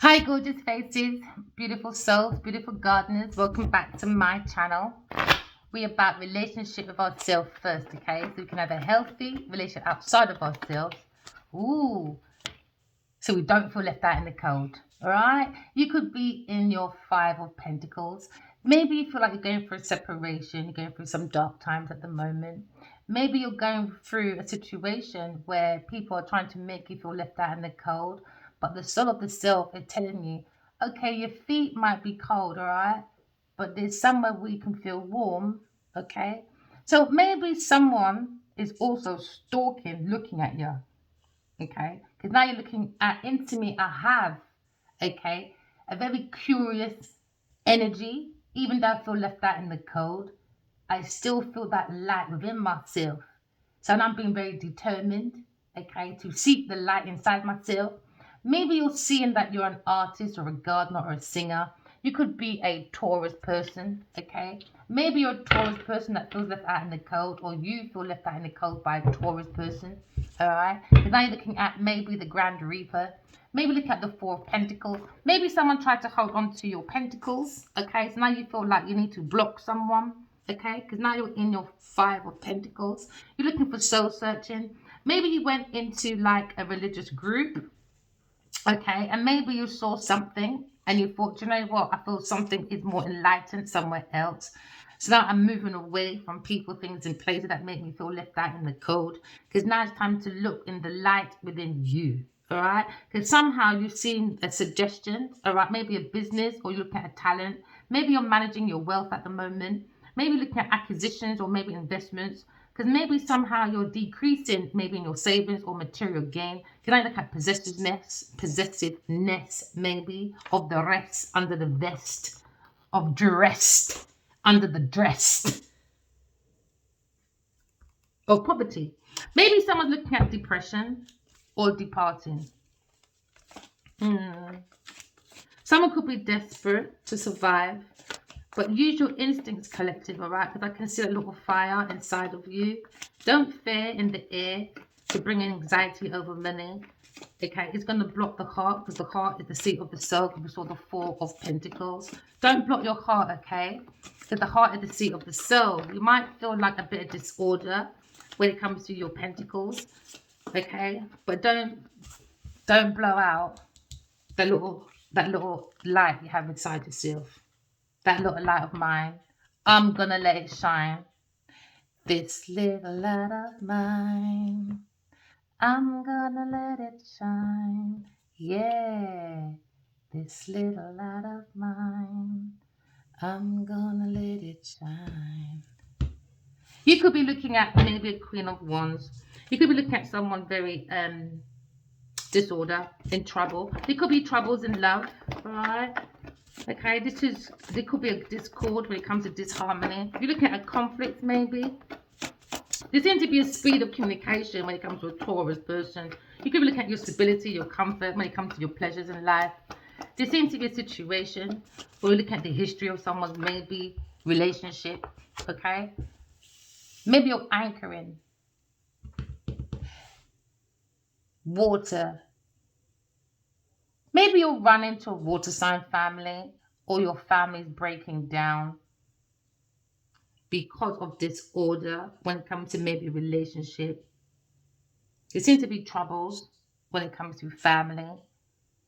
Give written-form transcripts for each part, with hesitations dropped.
Hi, gorgeous faces, beautiful souls, beautiful gardeners. Welcome back to my channel. We're about relationship with ourselves first, okay? So we can have a healthy relationship outside of ourselves. Ooh, so we don't feel left out in the cold. All right? You could be in your Five of Pentacles. Maybe you feel like you're going through a separation, you're going through some dark times at the moment. Maybe you're going through a situation where people are trying to make you feel left out in the cold, but the soul of the self is telling you, okay, your feet might be cold, all right? But there's somewhere where you can feel warm, okay? So maybe someone is also stalking, looking at you, okay? Because now you're looking at into me, I have, okay, a very curious energy. Even though I feel left out in the cold, I still feel that light within myself. So now I'm being very determined, okay, to seek the light inside myself. Maybe you're seeing that you're an artist or a gardener or a singer. You could be a Taurus person, okay? Maybe you're a Taurus person that feels left out in the cold, or you feel left out in the cold by a Taurus person, all right? Because now you're looking at maybe the Grand Reaper. Maybe look at the Four of Pentacles. Maybe someone tried to hold on to your pentacles, okay? So now you feel like you need to block someone, okay? Because now you're in your Five of Pentacles. You're looking for soul searching. Maybe you went into like a religious group, okay, and maybe you saw something and you thought, you know what, I feel something is more enlightened somewhere else. So now I'm moving away from people, things, and places that make me feel left out in the cold. Because now it's time to look in the light within you. All right. Because somehow you've seen a suggestion. All right. Maybe a business, or you're looking at a talent. Maybe you're managing your wealth at the moment. Maybe looking at acquisitions or maybe investments. Because maybe somehow you're decreasing maybe in your savings or material gain. Can I look at possessiveness maybe of the rest under the vest, of dressed under the dress of poverty? Maybe someone's looking at depression or departing. Someone could be desperate to survive, but use your instincts, collective, all right? Because I can see a little fire inside of you. Don't fear in the air to bring anxiety over money. Okay, it's going to block the heart, because the heart is the seat of the soul, because we saw the Four of Pentacles. Don't block your heart, okay? Because the heart is the seat of the soul. You might feel like a bit of disorder when it comes to your pentacles, okay? But don't blow out that little light you have inside yourself. That little light of mine. I'm gonna let it shine. This little light of mine. I'm gonna let it shine. Yeah. This little light of mine. I'm gonna let it shine. You could be looking at maybe a Queen of Wands. You could be looking at someone very disorder, in trouble. There could be troubles in love, all right? Okay, there could be a discord when it comes to disharmony. If you're looking at a conflict, maybe. There seems to be a speed of communication when it comes to a Taurus person. You could be looking at your stability, your comfort when it comes to your pleasures in life. There seems to be a situation where we're looking at the history of someone's maybe relationship, okay? Maybe you're anchoring water. Maybe you'll run into a water sign family, or your family's breaking down because of disorder when it comes to maybe relationship. There seems to be troubles when it comes to family.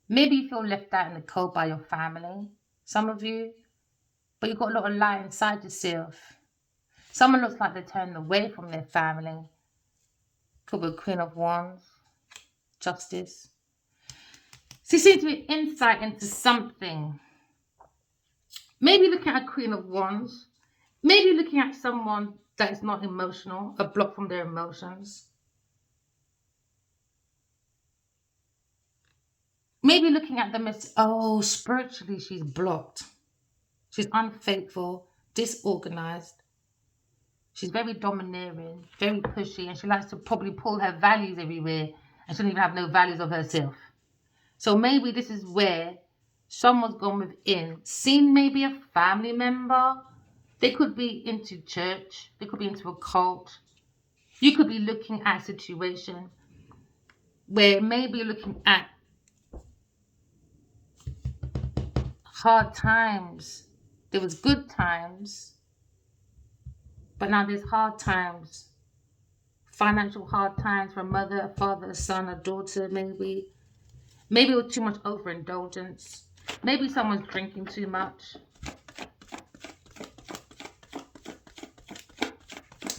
Maybe you feel left out in the cold by your family, some of you, but you've got a lot of light inside yourself. Someone looks like they're turning away from their family. Could be a Queen of Wands, Justice. So there seems to be insight into something. Maybe looking at a Queen of Wands. Maybe looking at someone that is not emotional, a block from their emotions. Maybe looking at them as, oh, spiritually she's blocked. She's unfaithful, disorganized. She's very domineering, very pushy, and she likes to probably pull her values everywhere, and she doesn't even have no values of herself. So maybe this is where someone's gone within, seen maybe a family member. They could be into church. They could be into a cult. You could be looking at a situation where maybe you're looking at hard times. There was good times, but now there's hard times. Financial hard times for a mother, a father, a son, a daughter, maybe. Maybe with too much overindulgence. Maybe someone's drinking too much.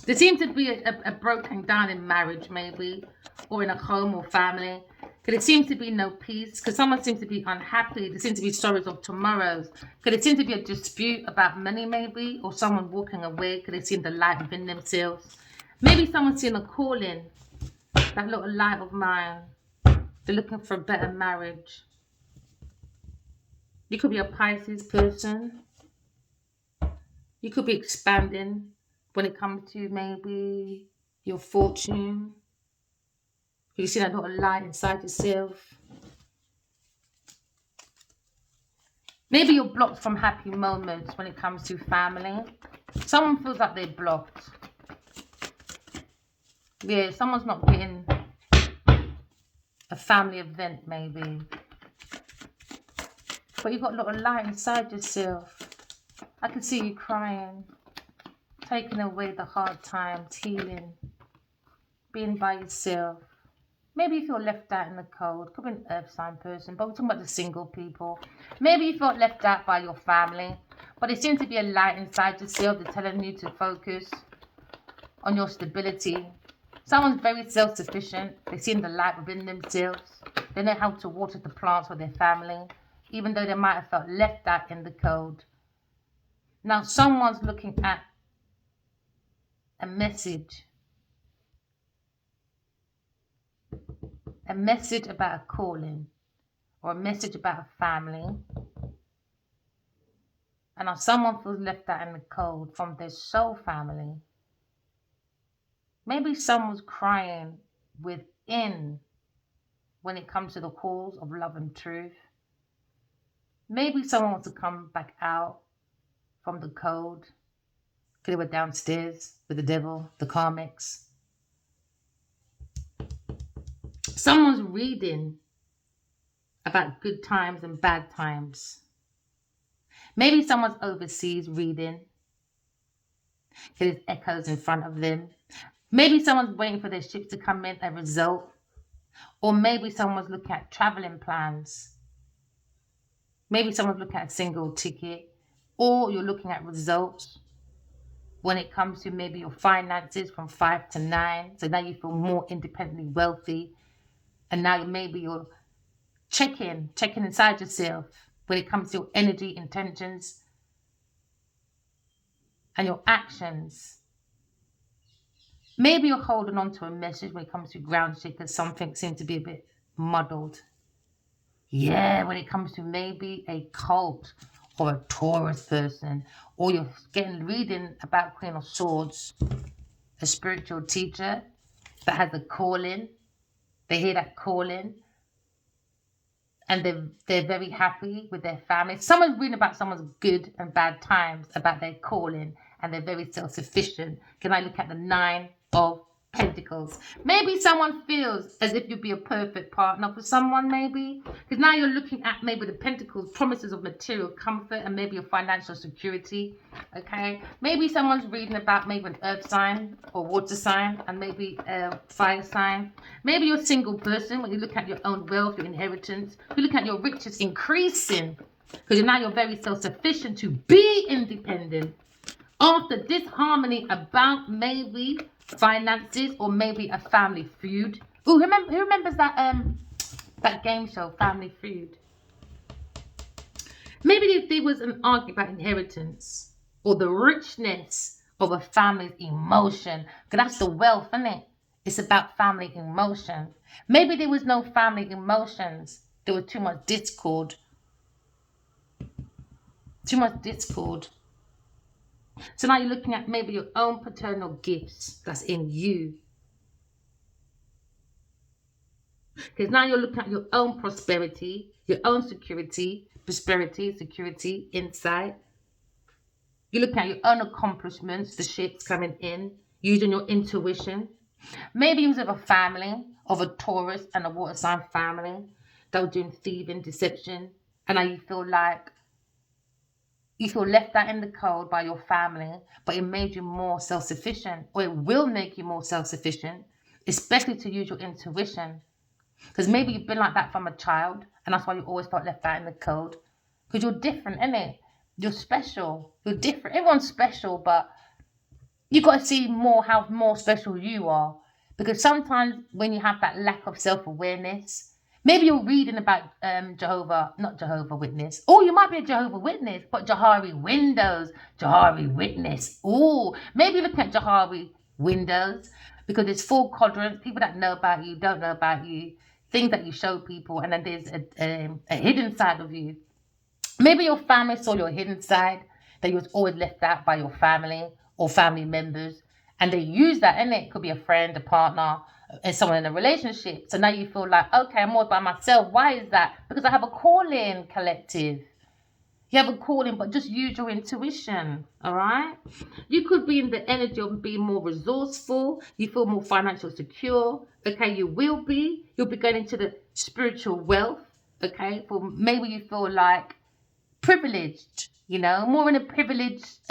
There seems to be a broken down in marriage, maybe, or in a home or family. Because there seems to be no peace. Because someone seems to be unhappy. There seems to be stories of tomorrows. Because there seems to be a dispute about money, maybe, or someone walking away because they see the light within themselves. Maybe someone's seen a calling, that little light of mine. They're looking for a better marriage. You could be a Pisces person. You could be expanding when it comes to maybe your fortune. You see that little light inside yourself. Maybe you're blocked from happy moments when it comes to family. Someone feels like they're blocked. Yeah, someone's not getting a family event maybe. But you've got a little light inside yourself. I can see you crying. Taking away the hard times, healing. Being by yourself. Maybe you feel left out in the cold. Could be an earth sign person, but we're talking about the single people. Maybe you felt left out by your family. But there seems to be a light inside yourself that's telling you to focus on your stability. Someone's very self-sufficient. They've seen the light within themselves. They know how to water the plants for their family, even though they might have felt left out in the cold. Now, someone's looking at a message about a calling, or a message about a family. And now someone feels left out in the cold from their soul family. Maybe someone's crying within when it comes to the calls of love and truth. Maybe someone wants to come back out from the cold because they were downstairs with the devil, the karmics. Someone's reading about good times and bad times. Maybe someone's overseas reading because there's echoes in front of them. Maybe someone's waiting for their ships to come in, a result. Or maybe someone's looking at traveling plans. Maybe someone's looking at a single ticket. Or you're looking at results when it comes to maybe your finances from 5 to 9. So now you feel more independently wealthy. And now maybe you're checking inside yourself when it comes to your energy, intentions, and your actions. Maybe you're holding on to a message when it comes to ground shit because something seems to be a bit muddled. Yeah, when it comes to maybe a cult or a Taurus person, or you're reading about Queen of Swords, a spiritual teacher that has a calling. They hear that calling and they're very happy with their family. Someone's reading about someone's good and bad times, about their calling, and they're very self-sufficient. Can I look at the 9 of Pentacles? Maybe someone feels as if you'd be a perfect partner for someone, maybe. Because now you're looking at maybe the Pentacles, promises of material comfort and maybe your financial security. Okay? Maybe someone's reading about maybe an earth sign or water sign and maybe a fire sign. Maybe you're a single person when you look at your own wealth, your inheritance. You look at your riches increasing because now you're very self-sufficient to be independent. After disharmony about maybe finances or maybe a family feud. Ooh, who remembers that game show, Family Feud? Maybe there was an argument about inheritance or the richness of a family's emotion. Because that's the wealth, isn't it? It's about family emotion. Maybe there was no family emotions. There was too much discord. So now you're looking at maybe your own paternal gifts that's in you. Because now you're looking at your own prosperity, your own security, insight. You're looking at your own accomplishments, the shits coming in, using your intuition. Maybe you was of a family, of a Taurus and a water sign family that were doing thieving, deception. And now you feel like you feel left out in the cold by your family, but it made you more self-sufficient, or it will make you more self-sufficient, especially to use your intuition. Because maybe you've been like that from a child, and that's why you always felt left out in the cold. Because you're different, innit? You're special. You're different. Everyone's special, but you got to see more how more special you are. Because sometimes when you have that lack of self-awareness, maybe you're reading about not Jehovah Witness. Oh, you might be a Jehovah Witness, but Jahari Windows, Jahari Witness. Oh, maybe look at Jahari Windows, because there's 4 quadrants, people that know about you, don't know about you, things that you show people, and then there's a hidden side of you. Maybe your family saw your hidden side, that you was always left out by your family or family members, and they use that, and it could be a friend, a partner, and someone in a relationship. So now you feel like, okay, I'm all by myself. Why is that? Because I have a calling, collective. You have a calling, but just use your intuition, all right? You could be in the energy of being more resourceful. You feel more financially secure, okay? You'll be going into the spiritual wealth, okay? For maybe you feel like privileged, more in a privileged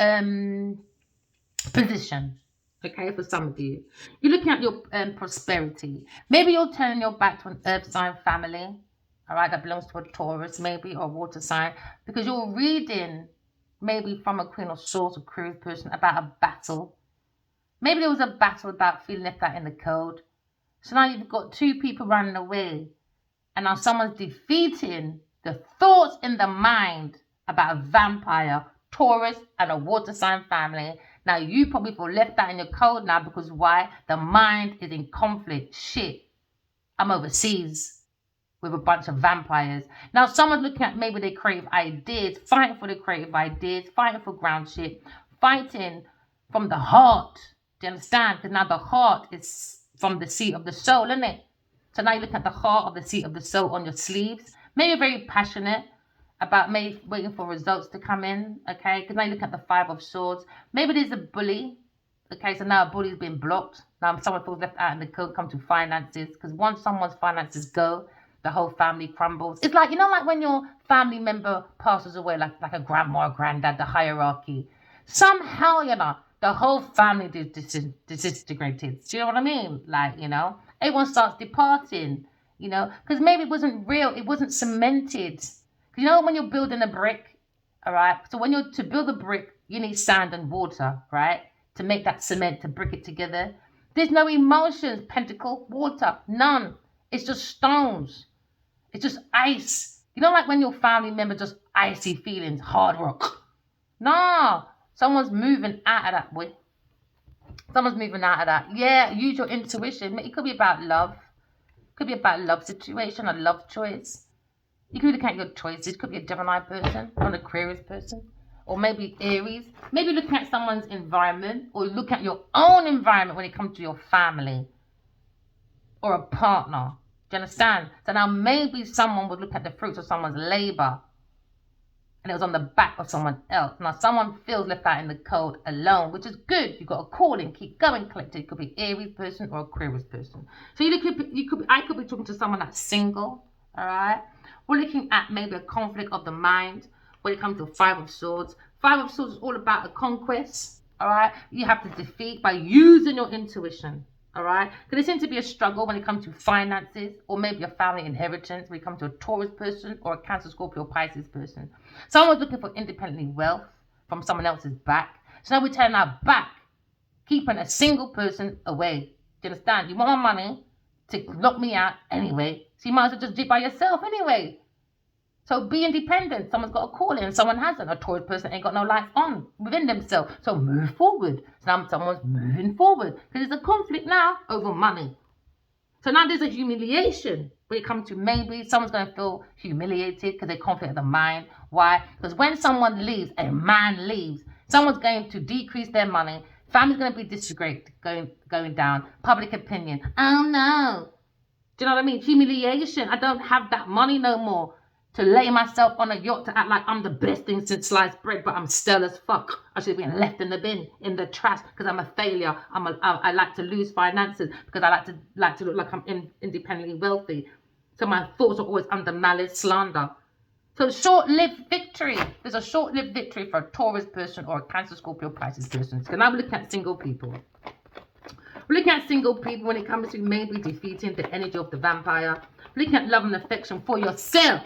position, okay, for some of you. You're looking at your prosperity. Maybe you're turning your back to an earth sign family, all right, that belongs to a Taurus maybe, or water sign, because you're reading maybe from a Queen of Swords or Cruise person about a battle. Maybe there was a battle about feeling left out in the cold. So now you've got 2 people running away, and now someone's defeating the thoughts in the mind about a vampire, Taurus, and a water sign family. Now you probably feel left out in your cold now, because why? The mind is in conflict. Shit, I'm overseas with a bunch of vampires. Now someone's looking at maybe their creative ideas, fighting for their creative ideas, fighting for ground shit, fighting from the heart. Do you understand? Because now the heart is from the seat of the soul, isn't it? So now you look at the heart of the seat of the soul on your sleeves. Maybe you're very passionate about maybe waiting for results to come in, okay? Because now you look at the 5 of Swords. Maybe there's a bully, okay? So now a bully's been blocked. Now someone feels left out in the cold, come to finances. Because once someone's finances go, the whole family crumbles. It's like, like when your family member passes away, like a grandma or granddad, the hierarchy. Somehow, the whole family disintegrated. Do you know what I mean? Like, everyone starts departing, because maybe it wasn't real. It wasn't cemented. When you're building a brick, all right? So to build a brick, you need sand and water, right? To make that cement, to brick it together. There's no emotions, pentacle, water, none. It's just stones. It's just ice. Like when your family member just icy feelings, hard rock. No, someone's moving out of that, boy. Someone's moving out of that. Yeah, use your intuition. It could be about love. It could be about a love situation, a love choice. You could look at your choices. It could be a Gemini person or an Aquarius person, or maybe Aries. Maybe looking at someone's environment, or look at your own environment when it comes to your family or a partner. Do you understand? So now maybe someone would look at the fruits of someone's labor, and it was on the back of someone else. Now someone feels left out in the cold alone, which is good. You've got a calling, keep going, collective. It could be Aries person or Aquarius person. So I could be talking to someone that's single, all right? We're looking at maybe a conflict of the mind when it comes to 5 of Swords. 5 of Swords is all about a conquest, all right? You have to defeat by using your intuition, all right? Because there seems to be a struggle when it comes to finances, or maybe a family inheritance when it comes to a Taurus person or a Cancer, Scorpio, Pisces person. Someone's looking for independently wealth from someone else's back. So now we're turning our back, keeping a single person away. Do you understand? You want my money to lock me out anyway, so you might as well just do it by yourself anyway. So be independent. Someone's got a calling, someone hasn't. A Taurus person ain't got no life on within themselves. So move forward. So now someone's moving forward, because there's a conflict now over money. So now there's a humiliation when it comes to maybe someone's going to feel humiliated because they conflict of the mind. Why? Because when someone leaves, a man leaves, someone's going to decrease their money. Family's going to be disintegrated, going down. Public opinion. Oh no. Do you know what I mean? Humiliation. I don't have that money no more to lay myself on a yacht to act like I'm the best thing since sliced bread, but I'm stale as fuck. I should have been left in the bin, in the trash, because I'm a failure. I like to lose finances because I like to look like I'm independently wealthy. So my thoughts are always under malice, slander. So short-lived victory. There's a short-lived victory for a Taurus person or a Cancer, Scorpio, Pisces person. So now we're looking at single people. We're looking at single people when it comes to maybe defeating the energy of the vampire. We're looking at love and affection for yourself.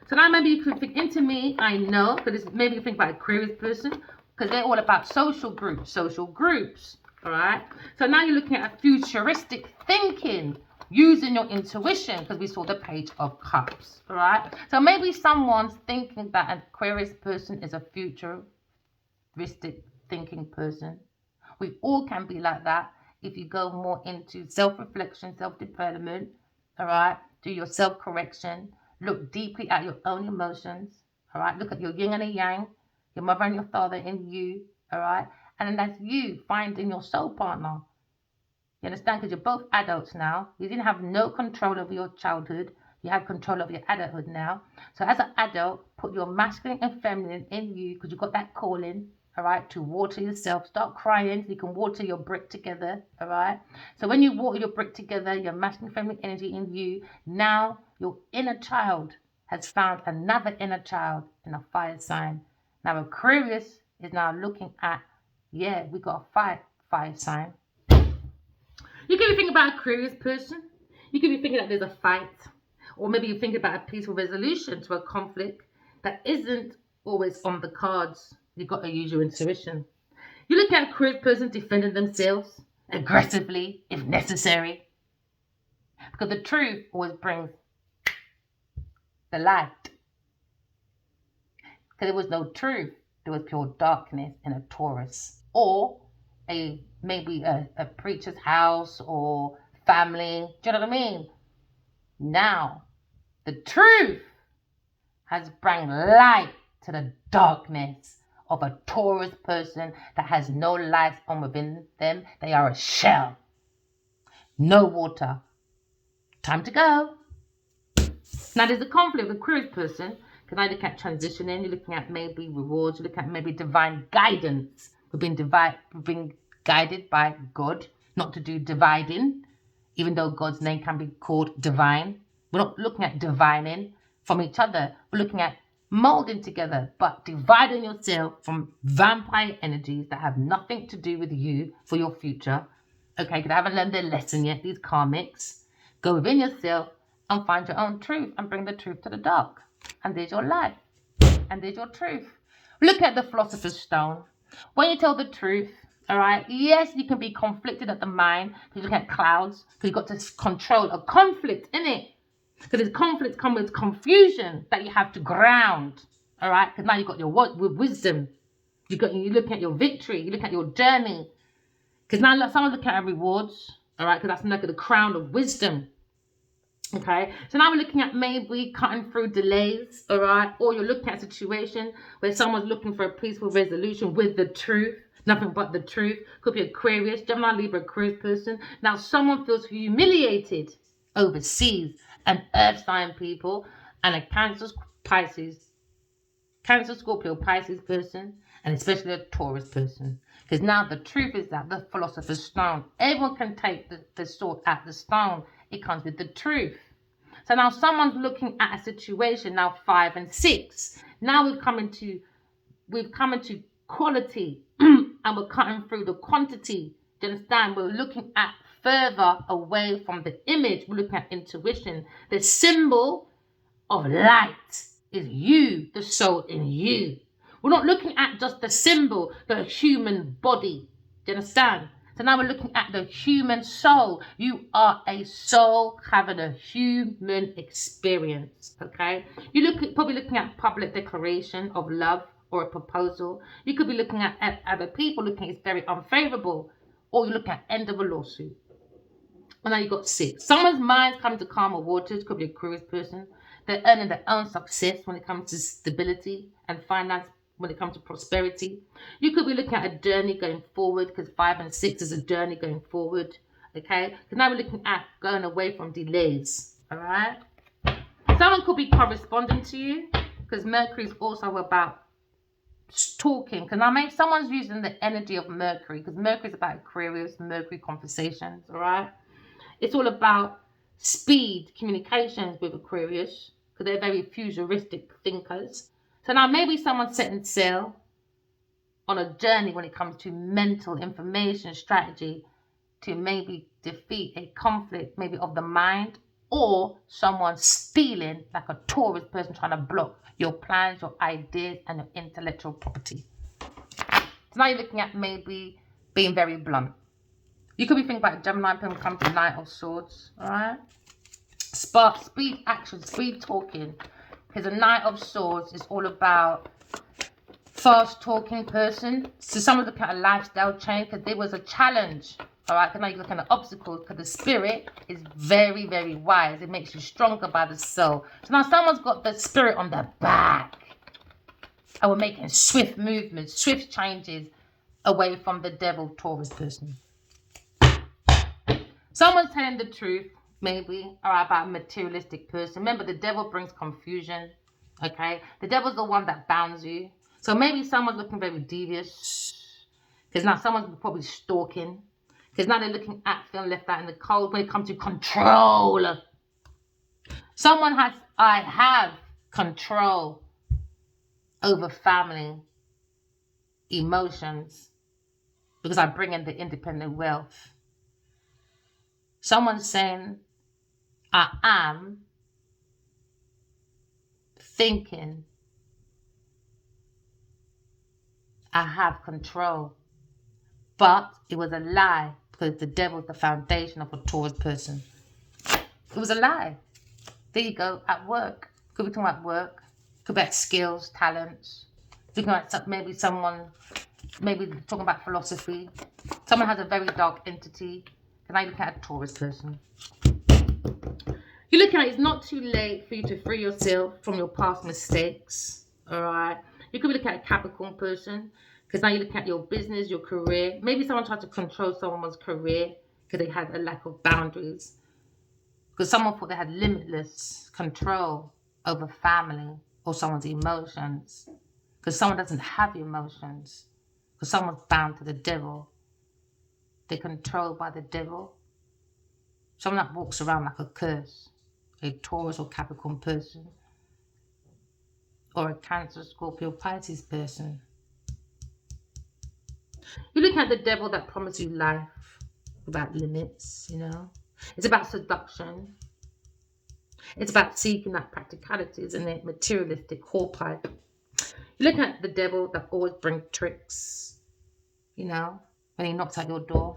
So now maybe you could think into me, I know, because maybe you think about Aquarius person, because they're all about social groups, all right? So now you're looking at futuristic thinking, using your intuition, because we saw the Page of Cups, all right? So maybe someone's thinking that an Aquarius person is a futuristic thinking person. We all can be like that if you go more into self-reflection, self-development, all right? Do your self-correction. Look deeply at your own emotions, all right? Look at your yin and your yang, your mother and your father in you, all right? And then that's you finding your soul partner. You understand? Because you're both adults now. You didn't have no control over your childhood. You have control over your adulthood now. So as an adult, put your masculine and feminine in you because you've got that calling, all right, to water yourself. Start crying so you can water your brick together, all right? So when you water your brick together, your masculine feminine energy in you, now your inner child has found another inner child in a fire sign. Now Aquarius is now looking at, yeah, we got a fire sign. You could be thinking about a Aquarius person. You could be thinking that there's a fight. Or maybe you're thinking about a peaceful resolution to a conflict that isn't always on the cards. You've got to use your intuition. You look at a Aquarius person defending themselves aggressively if necessary. Because the truth always brings the light. Because there was no truth. There was pure darkness in a Taurus. Or maybe a preacher's house or family. Do you know what I mean? Now, the truth has brought light to the darkness of a Taurus person that has no life on within them. They are a shell. No water. Time to go. Now, there's a conflict with the Aquarius person. Because I look at transitioning, you're looking at maybe rewards, you look at maybe divine guidance. We've been guided by God not to do dividing, even though God's name can be called divine. We're not looking at divining from each other. We're looking at molding together, but dividing yourself from vampire energies that have nothing to do with you for your future. Okay, because I haven't learned their lesson yet, these karmics. Go within yourself and find your own truth and bring the truth to the dark. And there's your life. And there's your truth. Look at the Philosopher's Stone. When you tell the truth, all right, yes, you can be conflicted at the mind because you look at clouds, because you've got to control a conflict, innit? Because this conflict comes with confusion that you have to ground, all right? Because now you've got your wisdom. You're looking at your victory. You look at your journey. Because now someone's looking at rewards, all right? Because that's like the crown of wisdom. Okay, so now we're looking at maybe cutting through delays, all right? Or you're looking at a situation where someone's looking for a peaceful resolution with the truth, nothing but the truth. Could be Aquarius, Gemini, Libra, Aquarius person. Now someone feels humiliated overseas, an earth sign people, and a Cancer, Scorpio, Pisces person, and especially a Taurus person. Because now the truth is that the Philosopher's Stone, everyone can take the sword at the stone. It comes with the truth. So now someone's looking at a situation, now 5 and 6. Now we've come into quality and we're cutting through the quantity. Do you understand? We're looking at further away from the image. We're looking at intuition. The symbol of light is you, the soul in you. We're not looking at just the symbol, the human body. Do you understand? So now we're looking at the human soul. You are a soul having a human experience, okay? Probably looking at public declaration of love or a proposal. You could be looking at other people looking it's very unfavorable, or you look at end of a lawsuit. And now you've got 6. Someone's mind's coming to calmer waters. Could be a Aquarius person. They're earning their own success when it comes to stability and finance, when it comes to prosperity. You could be looking at a journey going forward, because 5 and 6 is a journey going forward. Okay, so now we're looking at going away from delays. All right, someone could be corresponding to you, because Mercury is also about talking. Because now maybe someone's using the energy of Mercury, because Mercury is about Aquarius, Mercury conversations. All right, it's all about speed communications with Aquarius, because they're very futuristic thinkers. So now maybe someone's setting sail on a journey when it comes to mental information strategy to maybe defeat a conflict, maybe of the mind, or someone stealing, like a Taurus person trying to block your plans, your ideas, and your intellectual property. So now you're looking at maybe being very blunt. You could be thinking about Gemini when it comes to Knight of Swords, all right? Spark, speed action, speed talking. Because a Knight of Swords is all about fast talking person. So someone's looking at a lifestyle change because there was a challenge. All right, because now you're looking at obstacles because the spirit is very, very wise. It makes you stronger by the soul. So now someone's got the spirit on their back. And we're making swift movements, swift changes away from the devil Taurus person. Someone's telling the truth, maybe, or about a materialistic person. Remember, the devil brings confusion, okay? The devil's the one that bounds you. So maybe someone's looking very devious, because now someone's probably stalking, because now they're looking at feeling left out in the cold when it comes to control. I have control over family, emotions, because I bring in the independent wealth. Someone's saying, I am thinking I have control. But it was a lie because the devil's the foundation of a Taurus person. It was a lie. There you go, at work. Could be talking about work. Could be about skills, talents. Thinking about maybe someone, maybe talking about philosophy. Someone has a very dark entity. And I look at a Taurus person. You're looking at it's not too late for you to free yourself from your past mistakes. All right. You could be looking at a Capricorn person because now you're looking at your business, your career. Maybe someone tried to control someone's career because they had a lack of boundaries. Because someone thought they had limitless control over family or someone's emotions. Because someone doesn't have emotions. Because someone's bound to the devil. They're controlled by the devil. Someone that walks around like a curse. A Taurus or Capricorn person. Or a Cancer, Scorpio, Pisces person. You're looking at the devil that promises you life without limits, you know. It's about seduction. It's about seeking that practicality, isn't it? Materialistic, horsepipe. You're looking at the devil that always brings tricks, you know. When he knocks at your door,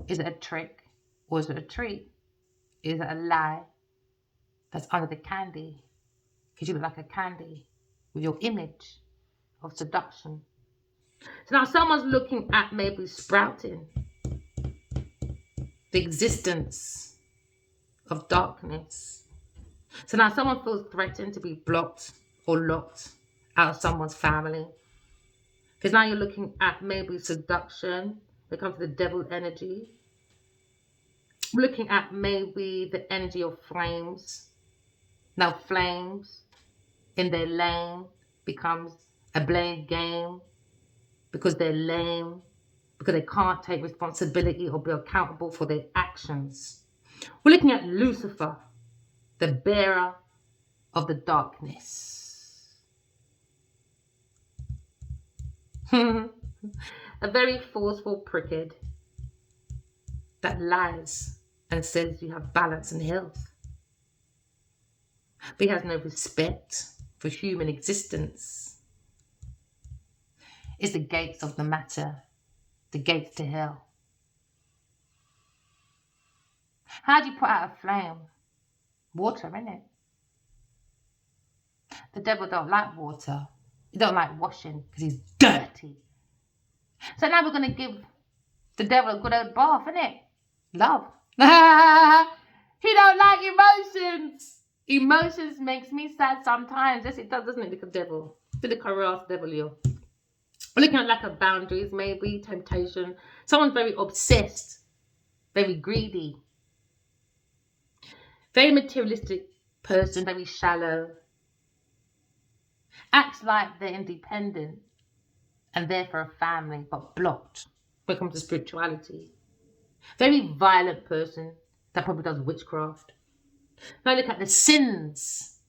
is it a trick or is it a treat? Is it a lie that's under the candy? Because you look like a candy with your image of seduction. So now someone's looking at maybe sprouting the existence of darkness. So now someone feels threatened to be blocked or locked out of someone's family. Because now you're looking at maybe seduction when it comes to the devil energy. Looking at maybe the energy of flames. Now flames in their lane becomes a blame game because they're lame, because they can't take responsibility or be accountable for their actions. We're looking at Lucifer, the bearer of the darkness. A very forceful prickhead that lies and says you have balance and health. But he has no respect for human existence. It's the gates of the matter, the gates to hell. How do you put out a flame? Water, innit? The devil don't like water. He don't like washing because he's dirty. So now we're going to give the devil a good old bath, innit? Love. He don't like emotions. Emotions makes me sad sometimes. Yes, it does, doesn't it, the devil? To the harass devil, you. We're looking at lack of boundaries, maybe, temptation. Someone's very obsessed, very greedy, very materialistic person, very shallow. Acts like they're independent and there for a family, but blocked when it comes to spirituality. Very violent person that probably does witchcraft. Now look at the sins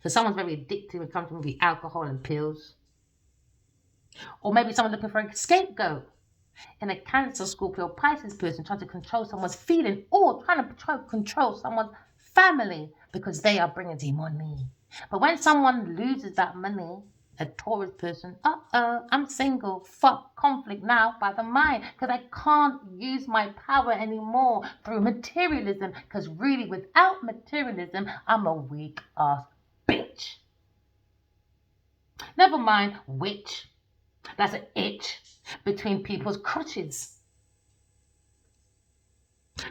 So someone's very addicted when it comes to maybe alcohol and pills. Or maybe someone looking for a scapegoat. In a Cancer, Scorpio, Pisces person trying to control someone's feeling or trying to control someone's family because they are bringing in money. But when someone loses that money, a Taurus person, I'm single, fuck, conflict now by the mind because I can't use my power anymore through materialism because really without materialism, I'm a weak ass bitch. Never mind witch. That's an itch between people's crotches.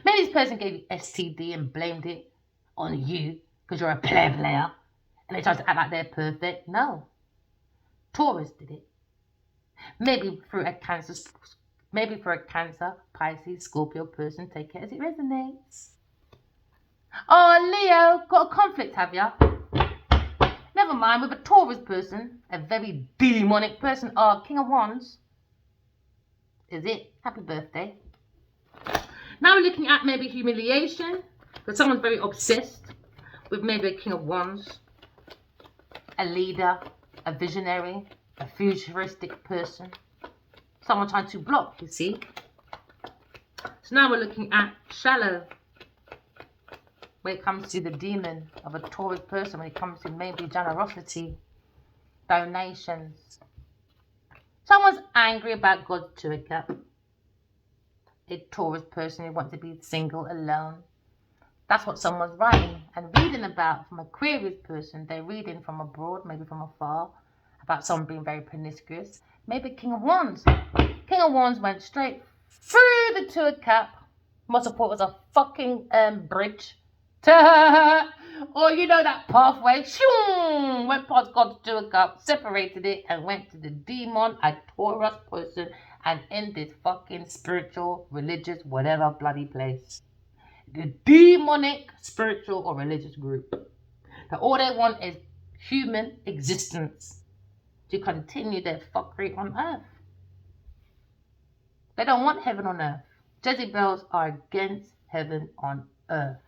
Maybe this person gave you STD and blamed it on you because you're a player and they tried to act like they're perfect. No. Taurus did it. Maybe for a Cancer, Pisces, Scorpio person, take it as it resonates. Oh, Leo, got a conflict, have ya? Never mind, with a Taurus person, a very demonic person, King of Wands. Is it? Happy birthday. Now we're looking at maybe humiliation, because someone's very obsessed with maybe a King of Wands, a leader, a visionary, a futuristic person. Someone trying to block, you see. So now we're looking at shallow, when it comes to the demon of a Taurus person, when it comes to maybe generosity, donations. Someone's angry about God's Turka. A Taurus person who wants to be single, alone. That's what someone's writing and reading about. From Aquarius person, they're reading from abroad, maybe from afar, about someone being very promiscuous. Maybe King of Wands. King of Wands went straight through the Two of Cup. Must have thought it was a fucking bridge. Or you know that pathway. Shoom, went past God's Two of Cup, separated it, and went to the demon, a Taurus person, and in this fucking spiritual, religious, whatever bloody place. The demonic, spiritual, or religious group. That all they want is human existence to continue their fuckery on earth. They don't want heaven on earth. Jezebels are against heaven on earth.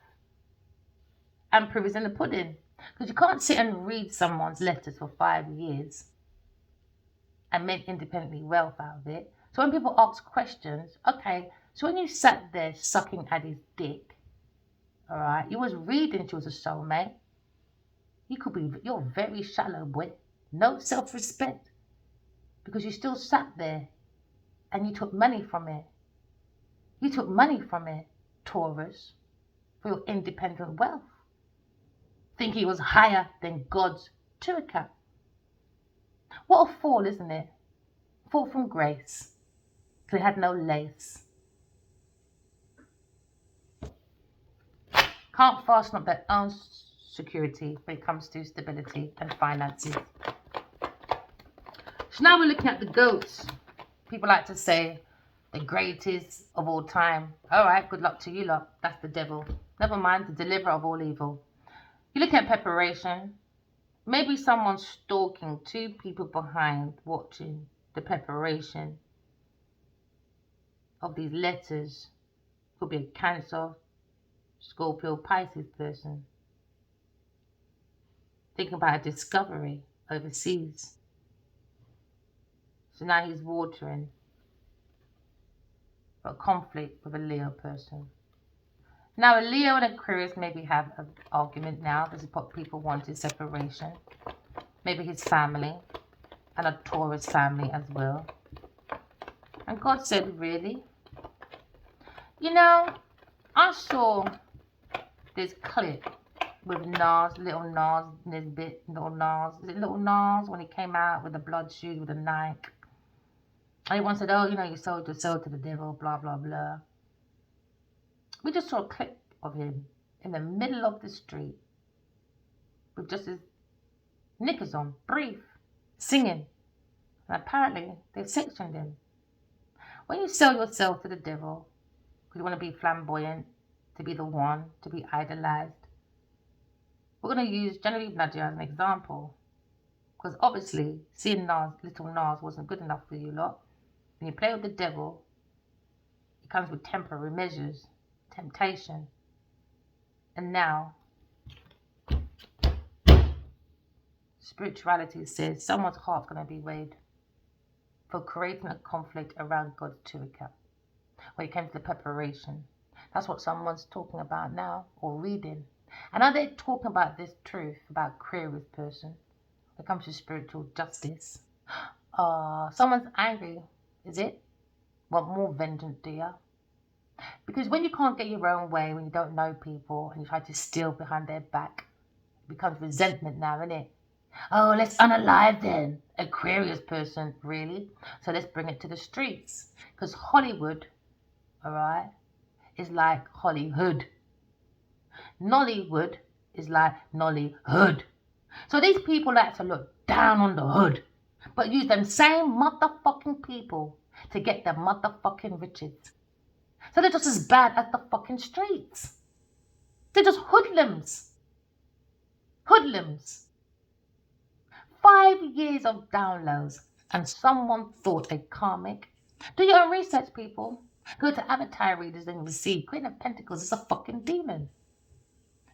And proof is in the pudding. Because you can't sit and read someone's letters for 5 years and make independently wealth out of it. So when people ask questions, okay, so when you sat there sucking at his dick, all right, you was reading she was a soulmate. You're very shallow, boy. No self-respect. Because you still sat there and you took money from it. You took money from it, Taurus, for your independent wealth. Think he was higher than God's Turka. What a fall, isn't it? Fall from grace. Because it had no lace. Can't fasten up their own security when it comes to stability and finances. So now we're looking at the goats. People like to say the greatest of all time. All right, good luck to you lot. That's the devil. Never mind, the deliverer of all evil. You're looking at preparation. Maybe someone's stalking 2 people behind watching the preparation of these letters. Could be a Cancer, Scorpio, Pisces person. Thinking about a discovery overseas. So now he's watering for a conflict with a Leo person. Now a Leo and Aquarius maybe have an argument now. This is what people want, is separation. Maybe his family and a Taurus family as well. And God said, really? You know, I saw this clip with Nas, little Nas, Nisbet, little Nas. Is it little Nas when he came out with the blood shoes with the Nike? And everyone said, oh, you know, you sold your soul to the devil, blah, blah, blah. We just saw a clip of him in the middle of the street with just his knickers on, brief, singing. And apparently, they've sectioned him. When you sell yourself to the devil, because you want to be flamboyant, to be the one, to be idolized, we're going to use Genevieve Nadia as an example. Because obviously, seeing Nas, little Nas wasn't good enough for you lot. When you play with the devil, it comes with temporary measures, temptation. And now, spirituality says someone's heart's going to be weighed for creating a conflict around God's Turika when it comes to preparation. That's what someone's talking about now or reading. And are they talking about this truth about Aquarius person when it comes to spiritual justice? Someone's angry, is it? Want more vengeance, do you? Because when you can't get your own way, when you don't know people and you try to steal behind their back, it becomes resentment now, isn't it? Oh, let's unalive them. Aquarius person, really? So let's bring it to the streets. Because Hollywood, all right, is like Hollywood. Nollywood is like Nollyhood. So these people like to look down on the hood, but use them same motherfucking people to get their motherfucking riches. So they're just as bad as the fucking streets. They're just hoodlums. Hoodlums. 5 years of downloads and someone thought a karmic. Do your own research, people. Go to avatar readers and you'll see Queen of Pentacles is a fucking demon.